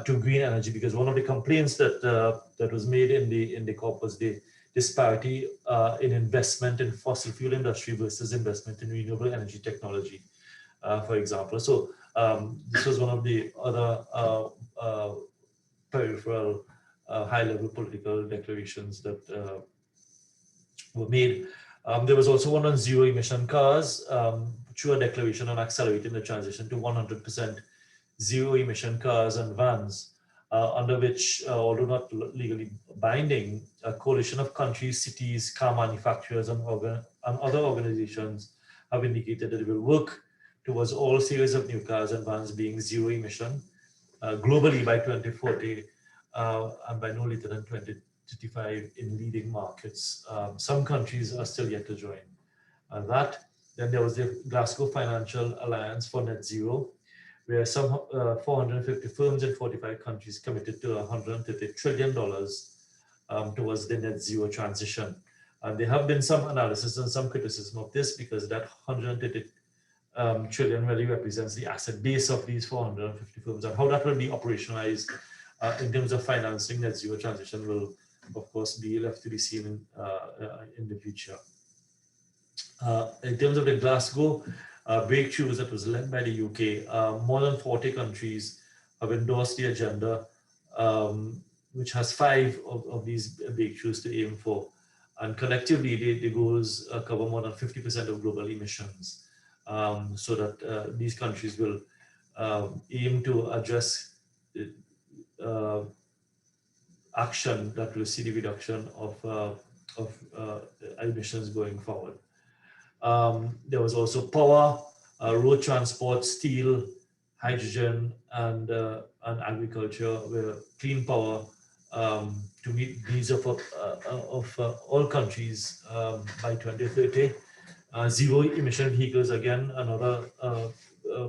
to green energy. Because one of the complaints that was made in the COP was the disparity in investment in fossil fuel industry versus investment in renewable energy technology, for example. So this was one of the other peripheral high-level political declarations that were made. There was also one on zero-emission cars, through a declaration on accelerating the transition to 100% zero-emission cars and vans, under which, although not legally binding, a coalition of countries, cities, car manufacturers, and other organizations have indicated that it will work towards all series of new cars and vans being zero-emission globally by 2040, and by no later than 2035 in leading markets. Some countries are still yet to join that. Then there was the Glasgow Financial Alliance for Net Zero, where some 450 firms in 45 countries committed to $130 trillion towards the net zero transition. And there have been some analysis and some criticism of this, because that 130 trillion really represents the asset base of these 450 firms, and how that will be operationalized in terms of financing net zero transition will, of course, be left to be seen in the future. In terms of the Glasgow breakthroughs that was led by the UK, more than 40 countries have endorsed the agenda, which has 5 of these breakthroughs to aim for. And collectively, the goals cover more than 50% of global emissions, so that these countries will aim to address action that will see the reduction of emissions going forward. There was also power, road transport, steel, hydrogen, and agriculture, where clean power to meet needs of all countries by 2030. Zero emission vehicles, again, another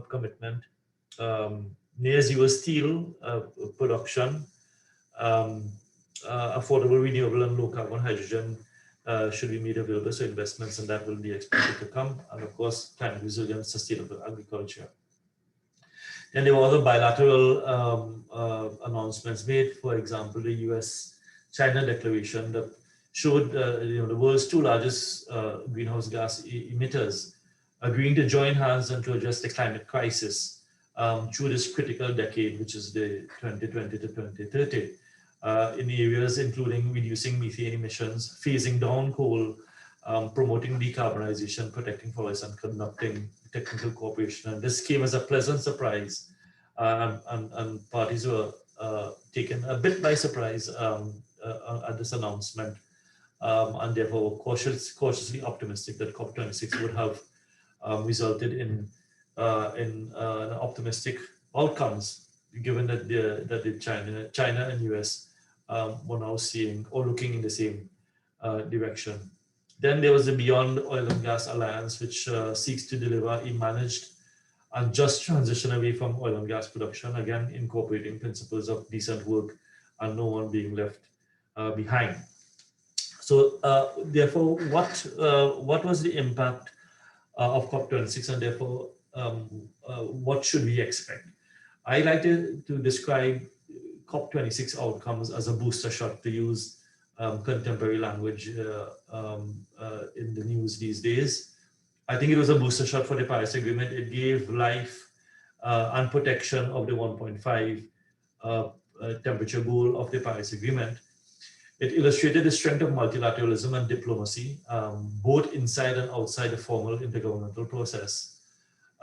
commitment. Near zero steel production, affordable, renewable, and low carbon hydrogen should be made available, so investments in that will be expected to come, and of course, climate resilient, sustainable agriculture. And there were other bilateral announcements made. For example, the US-China declaration that showed the world's 2 largest greenhouse gas emitters agreeing to join hands and to address the climate crisis through this critical decade, which is the 2020 to 2030. In areas including reducing methane emissions, phasing down coal, promoting decarbonization, protecting forests, and conducting technical cooperation. And this came as a pleasant surprise, and parties were taken a bit by surprise at this announcement, and therefore cautiously optimistic that COP26 would have resulted in optimistic outcomes, given that the China and US were now seeing or looking in the same direction. Then there was the Beyond Oil and Gas Alliance, which seeks to deliver a managed and just transition away from oil and gas production, again incorporating principles of decent work and no one being left behind. So therefore, what was the impact of COP26, and therefore what should we expect? I like to describe COP26 outcomes as a booster shot, to use contemporary language in the news these days. I think it was a booster shot for the Paris Agreement. It gave life and protection of the 1.5 temperature goal of the Paris Agreement. It illustrated the strength of multilateralism and diplomacy, both inside and outside the formal intergovernmental process.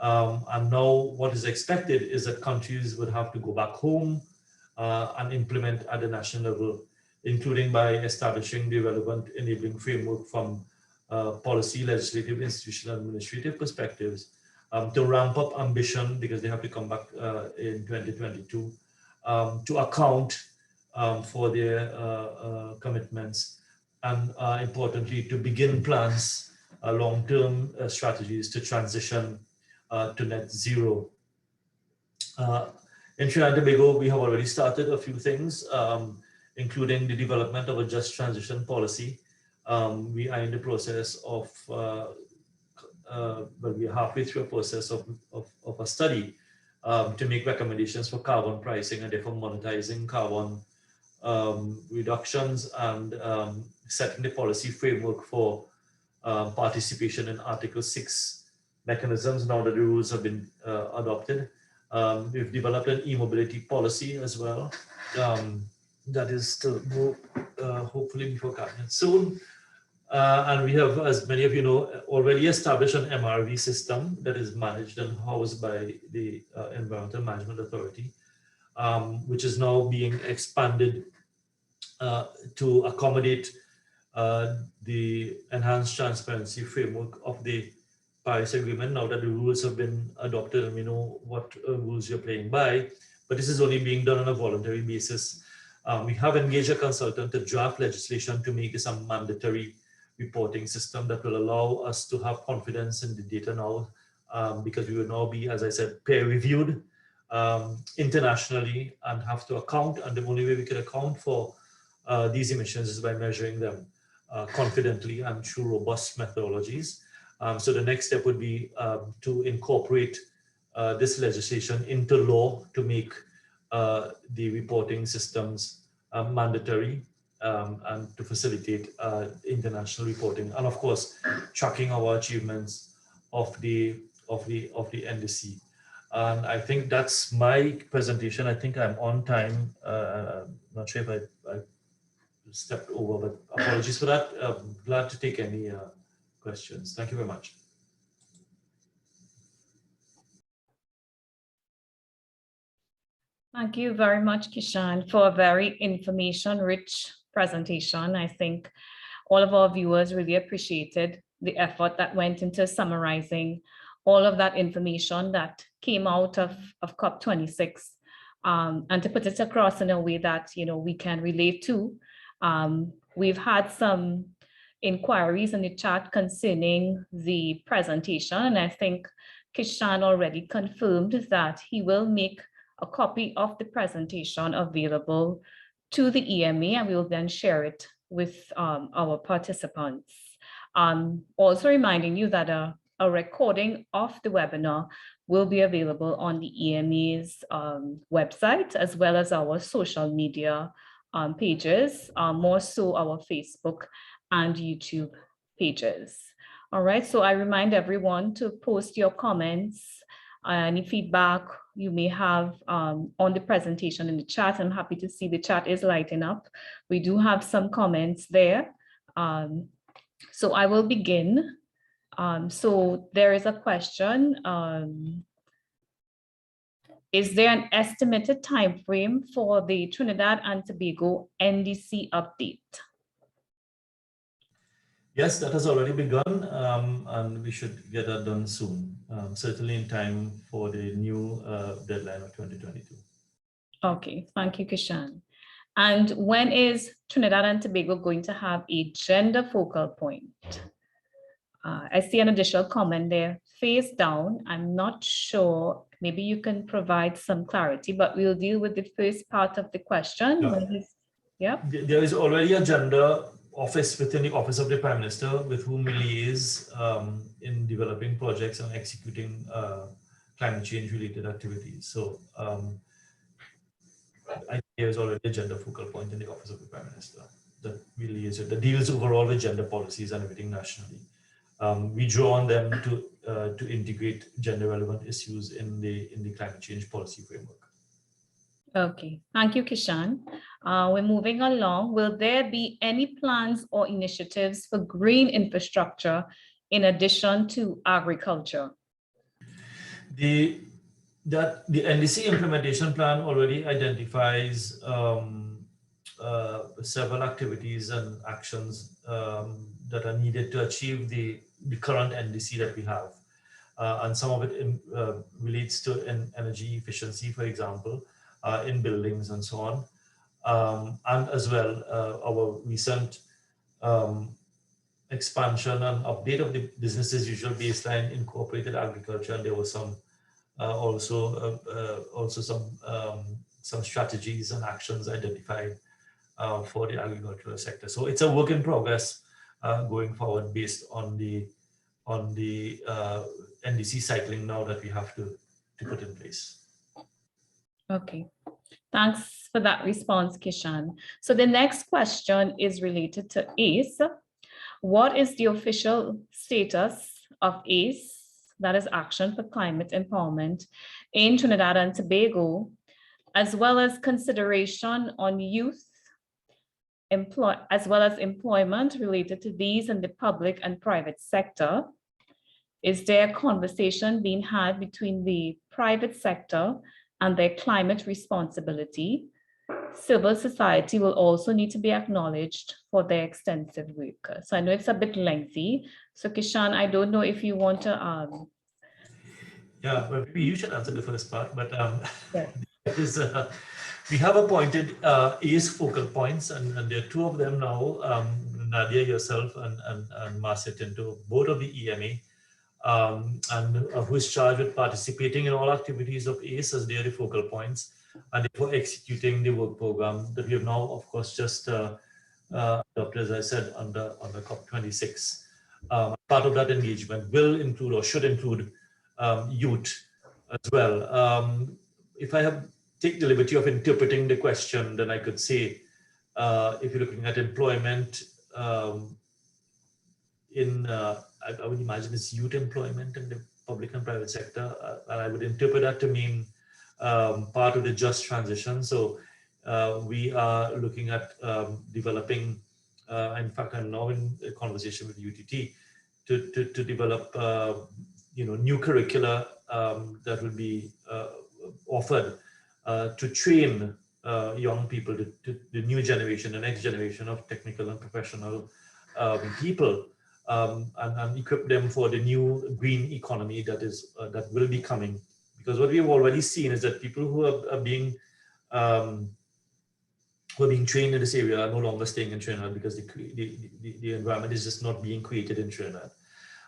And now what is expected is that countries would have to go back home and implement at the national level, including by establishing the relevant enabling framework from policy, legislative, institutional, and administrative perspectives to ramp up ambition, because they have to come back in 2022 to account for their commitments, and importantly, to begin plans, long-term strategies to transition to net zero. In Trinidad and Tobago, we have already started a few things, including the development of a just transition policy. We are in the process of, well, we're halfway through a process of a study to make recommendations for carbon pricing and therefore monetizing carbon reductions, and setting the policy framework for participation in Article 6 mechanisms now that the rules have been adopted. We've developed an e-mobility policy as well that is to go hopefully before cabinet soon. And we have, as many of you know, already established an MRV system that is managed and housed by the Environmental Management Authority, which is now being expanded to accommodate the enhanced transparency framework of the Paris Agreement, now that the rules have been adopted and we know what rules you're playing by. But this is only being done on a voluntary basis. We have engaged a consultant to draft legislation to make this a mandatory reporting system that will allow us to have confidence in the data now, because we will now be, as I said, peer reviewed internationally and have to account. And the only way we can account for these emissions is by measuring them confidently and through robust methodologies. So the next step would be to incorporate this legislation into law to make the reporting systems mandatory, and to facilitate international reporting, and of course tracking our achievements of the NDC. And I think that's my presentation. I think I'm on time. I'm not sure if I stepped over, but apologies for that. Glad to take any questions. Thank you very much. Thank you very much, Kishan, for a very information-rich presentation. I think all of our viewers really appreciated the effort that went into summarizing all of that information that came out of COP26, and to put it across in a way that we can relate to. We've had some inquiries in the chat concerning the presentation, and I think Kishan already confirmed that he will make a copy of the presentation available to the EMA, and we will then share it with our participants. Also reminding you that a recording of the webinar will be available on the EMA's website, as well as our social media pages, more so our Facebook and YouTube pages. All right, so I remind everyone to post your comments, any feedback you may have on the presentation in the chat. I'm happy to see the chat is lighting up. We do have some comments there. So I will begin. So there is a question. Is there an estimated time frame for the Trinidad and Tobago NDC update? Yes, that has already begun, and we should get that done soon, certainly in time for the new deadline of 2022. Okay, thank you, Kishan. And when is Trinidad and Tobago going to have a gender focal point? I see an additional comment there, face down. I'm not sure, maybe you can provide some clarity, but we'll deal with the first part of the question. Yeah. There is already a gender office within the Office of the Prime Minister with whom we liaise in developing projects and executing climate change related activities. So there is already a gender focal point in the Office of the Prime Minister that we liaise with, that deals overall with gender policies and everything nationally. We draw on them to integrate gender relevant issues in the climate change policy framework. Okay, thank you, Kishan. We're moving along. Will there be any plans or initiatives for green infrastructure in addition to agriculture? The NDC implementation plan already identifies several activities and actions that are needed to achieve the current NDC that we have. And some of it relates to energy efficiency, for example, in buildings and so on. And as well, our recent expansion and update of the business as usual baseline incorporated agriculture, and there was some also some strategies and actions identified for the agricultural sector. So it's a work in progress going forward based on the NDC cycling now that we have to put in place. Okay, thanks for that response, Kishan. So the next question is related to ACE. What is the official status of ACE, that is Action for Climate Empowerment, in Trinidad and Tobago, as well as consideration on youth as well as employment related to these in the public and private sector? Is there a conversation being had between the private sector and their climate responsibility? Civil society will also need to be acknowledged for their extensive work. So I know it's a bit lengthy. So Kishan, I don't know if you want to Yeah, well, maybe you should answer the first part, but yeah. We have appointed ACE focal points, and there are two of them now, Nadia, yourself, and Marcia Tinto, both of the EMA, and who is charged with participating in all activities of ACE as they are the focal points, and therefore executing the work program that we have now, of course, just adopted, as I said, under COP26. Part of that engagement will include or should include youth as well. If I take the liberty of interpreting the question, then I could say, if you're looking at employment I would imagine it's youth employment in the public and private sector, and I would interpret that to mean part of the just transition. So we are looking at developing, in fact, I'm now in a conversation with UTT to develop new curricula that will be offered to train young people, the new generation, the next generation of technical and professional people, and equip them for the new green economy that will be coming. Because what we have already seen is that people who are being trained in this area are no longer staying in Trinidad because the environment is just not being created in Trinidad.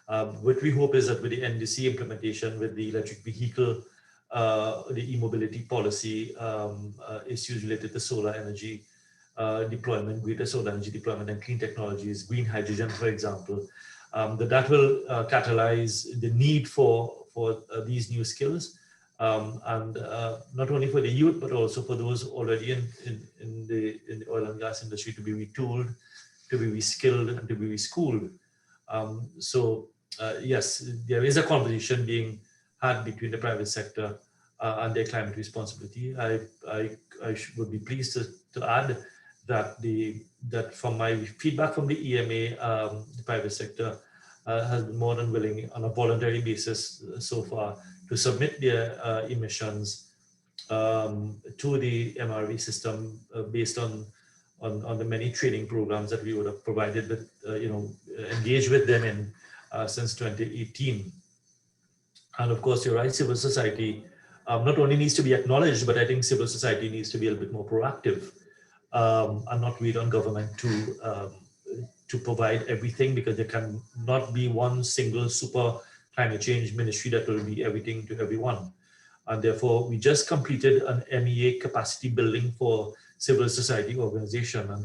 What we hope is that with the NDC implementation, with the electric vehicle, the e-mobility policy, issues related to solar energy deployment, greater solar energy deployment and clean technologies, green hydrogen, for example, that will catalyze the need for these new skills, and not only for the youth, but also for those already in the oil and gas industry to be retooled, to be reskilled, and to be reschooled. So yes, there is a conversation being had between the private sector and their climate responsibility. I would be pleased to add that from my feedback from the EMA, the private sector has been more than willing on a voluntary basis so far to submit their emissions to the MRV system based on the many training programs that we would have provided with, engaged with them in since 2018. And of course, you're right, civil society not only needs to be acknowledged, but I think civil society needs to be a little bit more proactive and not wait on government to provide everything, because there can not be one single super climate change ministry that will be everything to everyone. And therefore, we just completed an MEA capacity building for civil society organization, and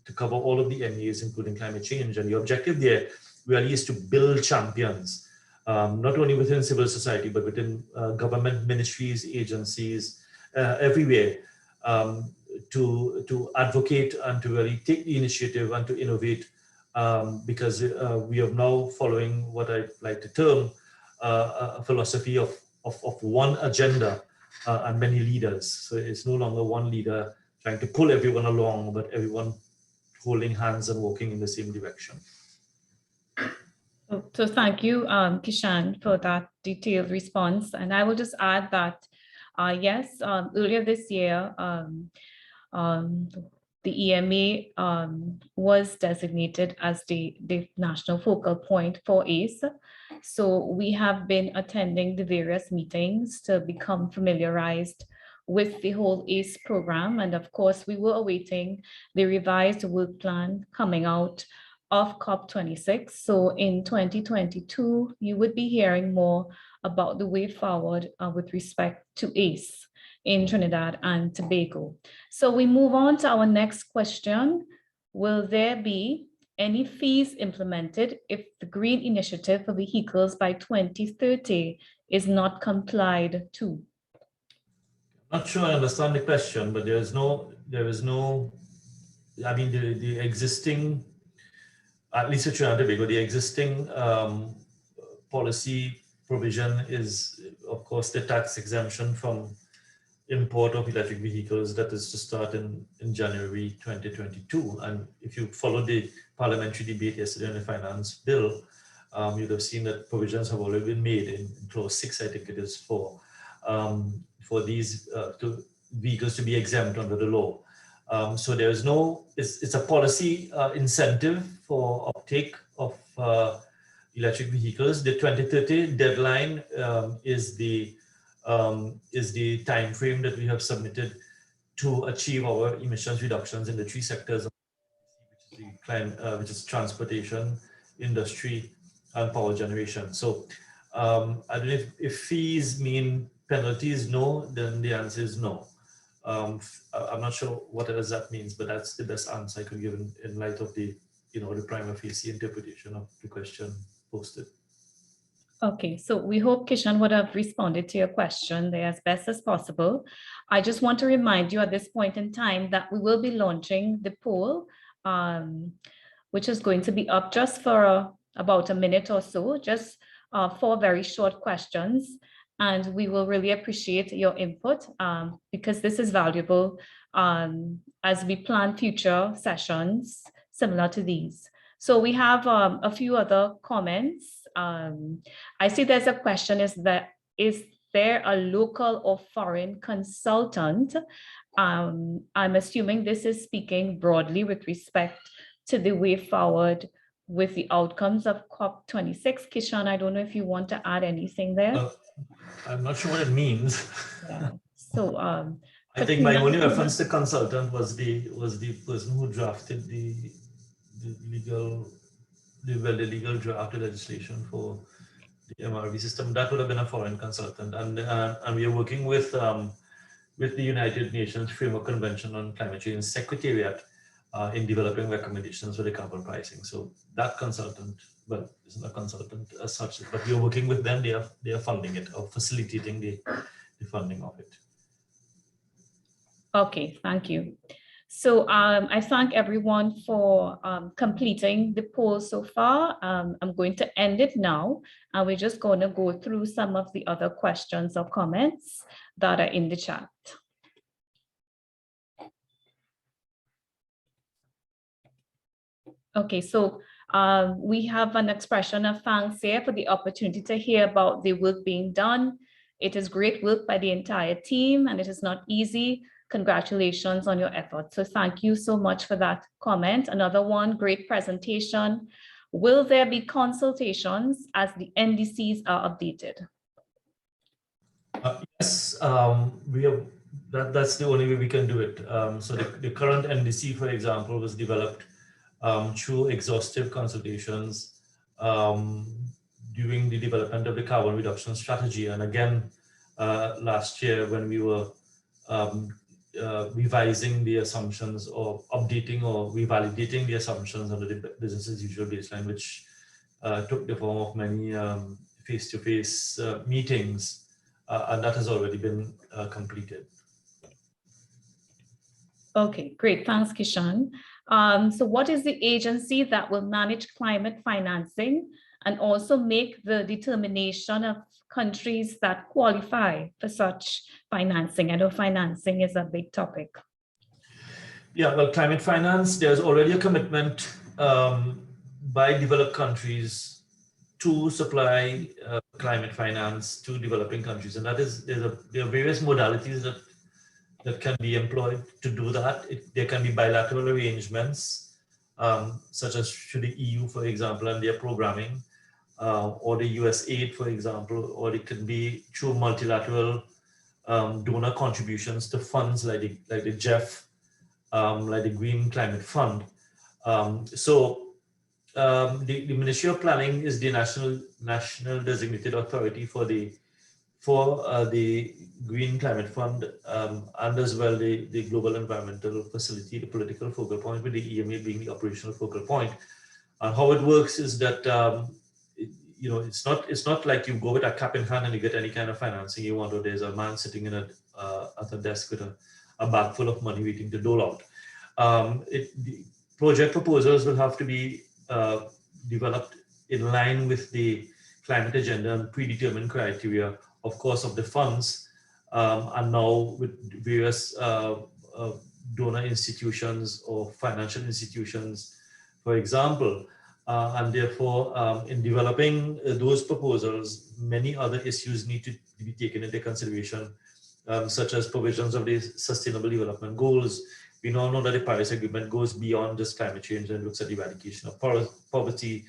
to cover all of the MEAs, including climate change. And the objective there really is to build champions, not only within civil society, but within government ministries, agencies, everywhere, to advocate and to really take the initiative and to innovate, because we are now following what I like to term a philosophy of one agenda and many leaders. So it's no longer one leader trying to pull everyone along, but everyone holding hands and walking in the same direction. So thank you, Kishan, for that detailed response. And I will just add that, yes, earlier this year, the EMA was designated as the national focal point for ACE. So we have been attending the various meetings to become familiarized with the whole ACE program. And of course, we were awaiting the revised work plan coming out of COP26. So in 2022, you would be hearing more about the way forward with respect to ACE in Trinidad and Tobago. So we move on to our next question. Will there be any fees implemented if the Green Initiative for vehicles by 2030 is not complied to? Not sure I understand the question, but there is no, I mean, the existing, at least at Trinidad and Tobago, the existing policy provision is, of course, the tax exemption from import of electric vehicles that is to start in January 2022. And if you followed the parliamentary debate yesterday on the finance bill, you'd have seen that provisions have already been made in clause 6, I think it is, for these vehicles to be exempt under the law. So there is no, it's a policy incentive for uptake of electric vehicles. The 2030 deadline is the time frame that we have submitted to achieve our emissions reductions in the 3 sectors, which is transportation, industry, and power generation. So I don't know if fees mean penalties. No, then the answer is no. I'm not sure what else that means, but that's the best answer I could give in light of the, the prima facie interpretation of the question posted. Okay, so we hope Kishan would have responded to your question there as best as possible. I just want to remind you at this point in time that we will be launching the poll, which is going to be up just for about a minute or so, just 4 very short questions. And we will really appreciate your input because this is valuable as we plan future sessions similar to these. So we have a few other comments. I see there's a question, is there a local or foreign consultant? I'm assuming this is speaking broadly with respect to the way forward with the outcomes of COP26. Kishan, I don't know if you want to add anything there. I'm not sure what it means. Yeah. So I think my only reference to consultant was the person who drafted the legal draft legislation for the MRV system. That would have been a foreign consultant, and we are working with the United Nations Framework Convention on Climate Change Secretariat in developing recommendations for the carbon pricing. So that consultant, well, isn't a consultant as such, but we are working with them. They are funding it or facilitating the funding of it. Okay, thank you. So I thank everyone for completing the poll so far. I'm going to end it now, and we're just going to go through some of the other questions or comments that are in the chat. Okay, so we have an expression of thanks here for the opportunity to hear about the work being done. It is great work by the entire team, and it is not easy. Congratulations on your efforts. So thank you so much for that comment. Another one, great presentation. Will there be consultations as the NDCs are updated? Yes, we have. That's the only way we can do it. So the current NDC, for example, was developed through exhaustive consultations during the development of the carbon reduction strategy. And again, last year when we were revising the assumptions or updating or revalidating the assumptions under the business as usual baseline, which took the form of many face-to-face meetings, and that has already been completed. Okay, great. Thanks, Kishan. So what is the agency that will manage climate financing and also make the determination of countries that qualify for such financing? I know financing is a big topic. Yeah, well, climate finance, there's already a commitment by developed countries to supply climate finance to developing countries. And that is, there are various modalities that can be employed to do that. There can be bilateral arrangements, such as through the EU, for example, and their programming, or the US aid, for example, or it can be through multilateral donor contributions to funds like the GEF, like the Green Climate Fund. The Ministry of Planning is the national designated authority for the Green Climate Fund, and as well the Global Environmental Facility, the political focal point, with the EMA being the operational focal point. And how it works is that it's not like you go with a cap in hand and you get any kind of financing you want, or there's a man sitting at a desk with a bag full of money waiting to dole out. The project proposals will have to be developed in line with the climate agenda and predetermined criteria, of course, of the funds, and now with various donor institutions or financial institutions, for example. And therefore, in developing those proposals, many other issues need to be taken into consideration, such as provisions of the Sustainable Development Goals. We now know that the Paris Agreement goes beyond just climate change and looks at the eradication of poverty,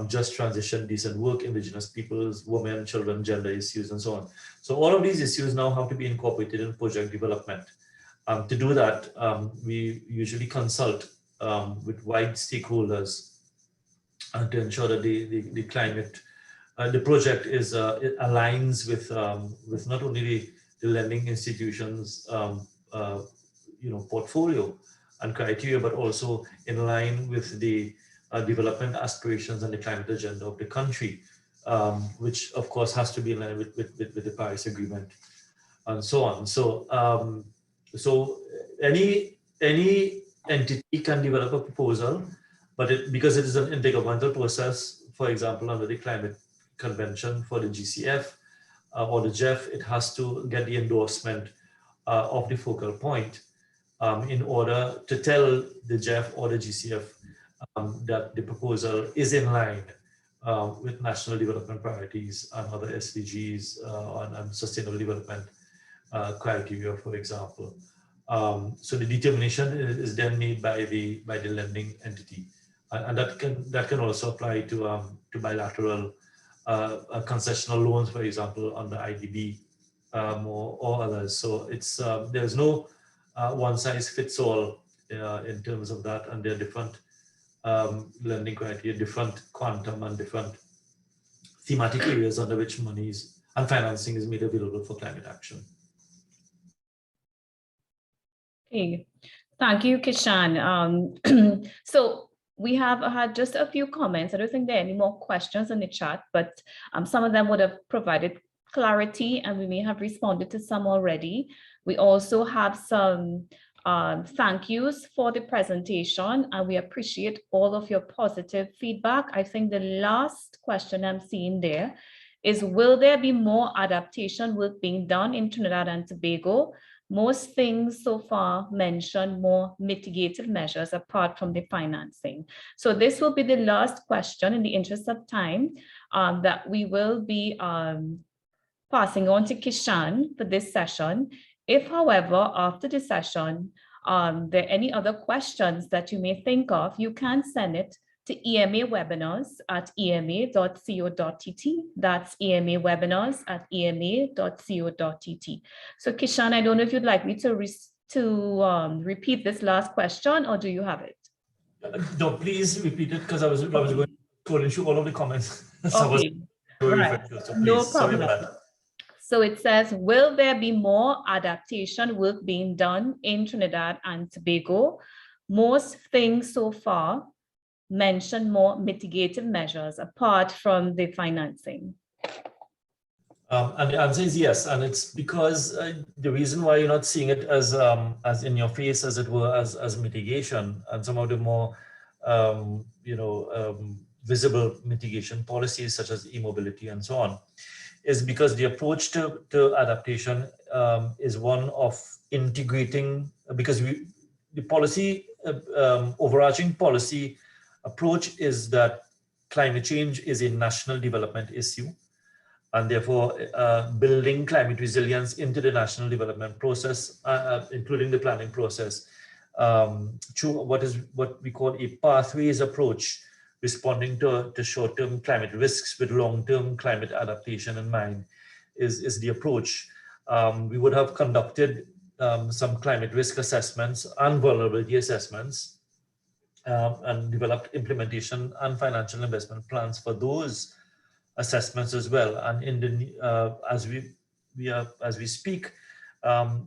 just transition, decent work, indigenous peoples, women, children, gender issues, and so on. So all of these issues now have to be incorporated in project development. To do that, we usually consult with wide stakeholders to ensure that the climate, the project is it aligns with not only the lending institutions portfolio and criteria, but also in line with the development aspirations and the climate agenda of the country, which of course has to be in line with the Paris Agreement and so on. So any entity can develop a proposal, but because it is an intergovernmental process, for example, under the Climate Convention for the GCF or the GEF, it has to get the endorsement of the focal point in order to tell the GEF or the GCF that the proposal is in line with national development priorities and other SDGs and sustainable development criteria, for example. So the determination is then made by the lending entity, and that can also apply to bilateral concessional loans, for example, under IDB or others. So it's there's no one size fits all in terms of that, and there are different lending criteria, different quantum, and different thematic areas under which monies and financing is made available for climate action. Okay, thank you, Kishan. So we have had just a few comments. I don't think there are any more questions in the chat, but some of them would have provided clarity, and we may have responded to some already. We also have some thank yous for the presentation, and we appreciate all of your positive feedback. I think the last question I'm seeing there is, will there be more adaptation work being done in Trinidad and Tobago? Most things so far mention more mitigative measures apart from the financing. So this will be the last question in the interest of time that we will be passing on to Kishan for this session. If, however, after this session, there are any other questions that you may think of, you can send it to emawebinars@ema.co.tt. That's emawebinars@ema.co.tt. So Kishan, I don't know if you'd like me to repeat this last question, or do you have it? No, please repeat it, because I was going to go through all of the comments. Okay, right. No problem. So it says, will there be more adaptation work being done in Trinidad and Tobago? Most things so far mention more mitigative measures apart from the financing. And the answer is yes, and it's because the reason why you're not seeing it as in your face, as it were, as mitigation, and some of the more visible mitigation policies such as e-mobility and so on, is because the approach to adaptation is one of integrating, because the policy overarching policy approach is that climate change is a national development issue, and therefore building climate resilience into the national development process, including the planning process, through what we call a pathways approach, responding to short-term climate risks with long-term climate adaptation in mind, is the approach. We would have conducted some climate risk assessments and vulnerability assessments, and developed implementation and financial investment plans for those assessments as well. And in the as we speak,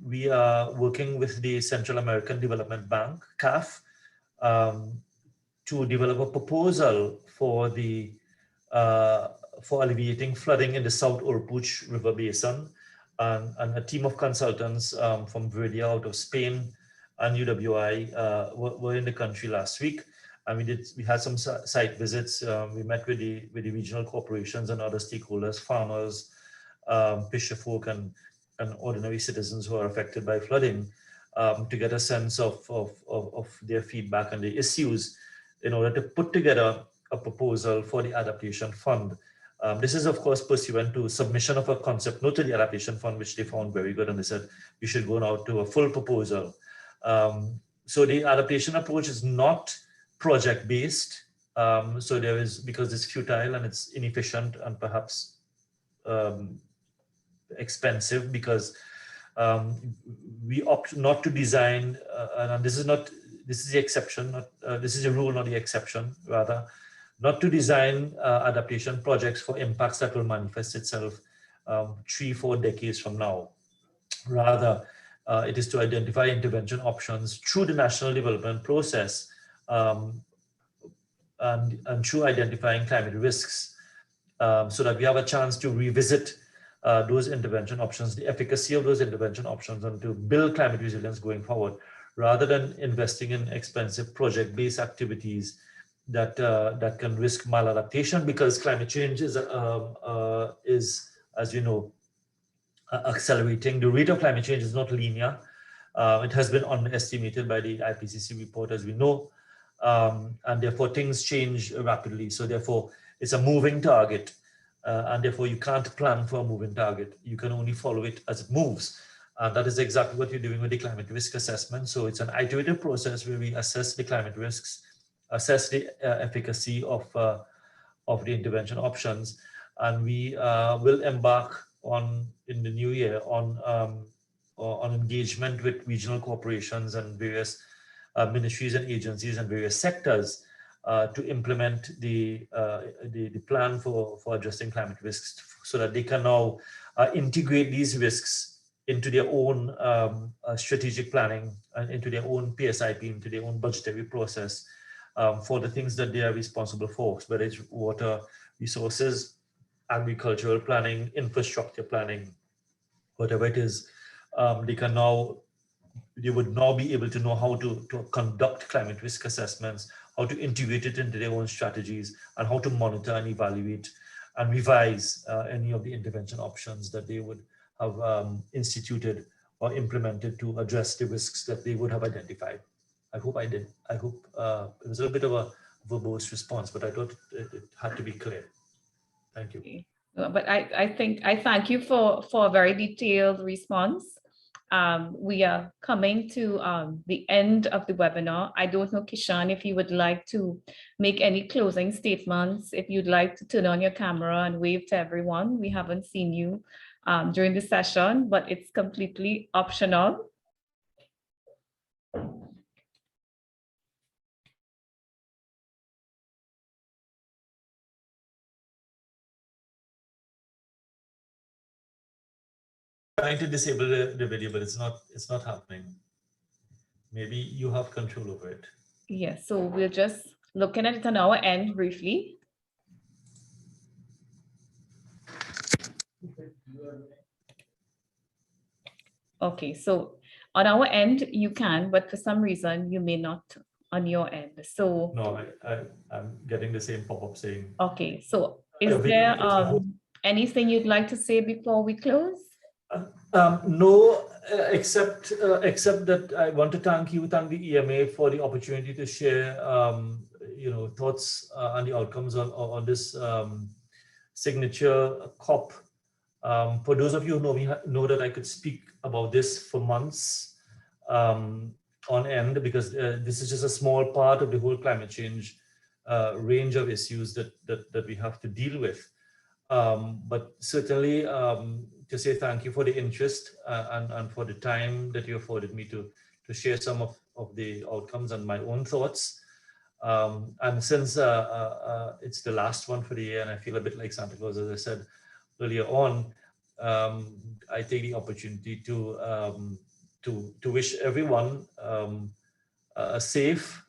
we are working with the Central American Development Bank, CAF, to develop a proposal for the for alleviating flooding in the South Oropouche River Basin, and a team of consultants from Viridia out of Spain and UWI were in the country last week. And we had some site visits. We met with the regional corporations and other stakeholders, farmers, fisherfolk, and ordinary citizens who are affected by flooding, to get a sense of their feedback and the issues in order to put together a proposal for the Adaptation Fund. This is, of course, pursuant to submission of a concept note to the Adaptation Fund, which they found very good, and they said we should go now to a full proposal. So the adaptation approach is not project-based. So there is, because it's futile and it's inefficient and perhaps expensive, because we opt not to design, and this is the exception, this is a rule, not the exception, rather, not to design adaptation projects for impacts that will manifest itself 3-4 decades from now. Rather, it is to identify intervention options through the national development process, and through identifying climate risks, so that we have a chance to revisit those intervention options, the efficacy of those intervention options, and to build climate resilience going forward, rather than investing in expensive project-based activities that can risk maladaptation, because climate change is, as you know, accelerating. The rate of climate change is not linear. It has been underestimated by the IPCC report, as we know, and therefore things change rapidly. So therefore, it's a moving target, and therefore you can't plan for a moving target. You can only follow it as it moves. And that is exactly what you're doing with the climate risk assessment. So it's an iterative process where we assess the climate risks, assess the efficacy of the intervention options, and we will embark on, in the new year, on engagement with regional corporations and various ministries and agencies and various sectors to implement the plan for addressing climate risks, so that they can now integrate these risks into their own strategic planning and into their own PSIP, into their own budgetary process for the things that they are responsible for, whether it's water resources, agricultural planning, infrastructure planning, whatever it is. They would now be able to know how to conduct climate risk assessments, how to integrate it into their own strategies, and how to monitor and evaluate and revise any of the intervention options that they would have instituted or implemented to address the risks that they would have identified. I hope I did. I hope it was a little bit of a verbose response, but I thought it had to be clear. Thank you. Okay. But I thank you for a very detailed response. We are coming to the end of the webinar. I don't know, Kishan, if you would like to make any closing statements, if you'd like to turn on your camera and wave to everyone. We haven't seen you during the session, but it's completely optional. trying to disable the video, but it's not happening. Maybe you have control over it. Yes, so we're just looking at it on our end briefly. Okay, so on our end, you can, but for some reason, you may not on your end. So, No, I'm getting the same pop-up saying. okay, so is there anything you'd like to say before we close? No, except that I want to thank the EMA for the opportunity to share, thoughts and the outcomes on this signature COP. For those of you who know me, know that I could speak about this for months on end, because this is just a small part of the whole climate change range of issues that we have to deal with. But certainly to say thank you for the interest and for the time that you afforded me to share some of the outcomes and my own thoughts. And since it's the last one for the year and I feel a bit like Santa Claus, as I said earlier on, I take the opportunity to wish everyone a safe,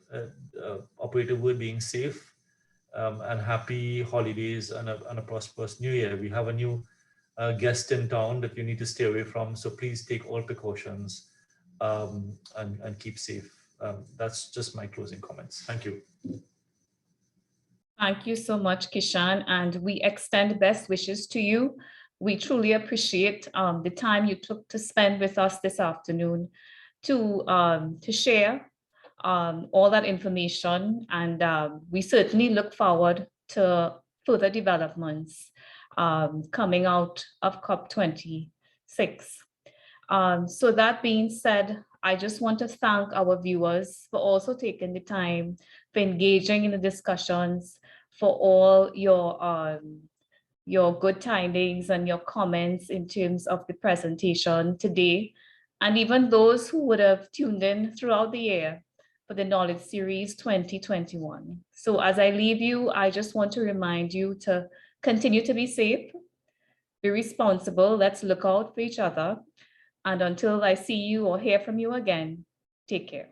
operator word being safe, and happy holidays and a prosperous new year. We have a new guest in town that you need to stay away from, so please take all precautions and keep safe. That's just my closing comments. Thank you. Thank you so much, Kishan, and we extend best wishes to you. We truly appreciate the time you took to spend with us this afternoon to share all that information, and we certainly look forward to further developments coming out of COP26. So that being said, I just want to thank our viewers for also taking the time, for engaging in the discussions, for all your good tidings and your comments in terms of the presentation today, and even those who would have tuned in throughout the year for the Knowledge Series 2021. So as I leave you, I just want to remind you to continue to be safe, be responsible, let's look out for each other. And until I see you or hear from you again, take care.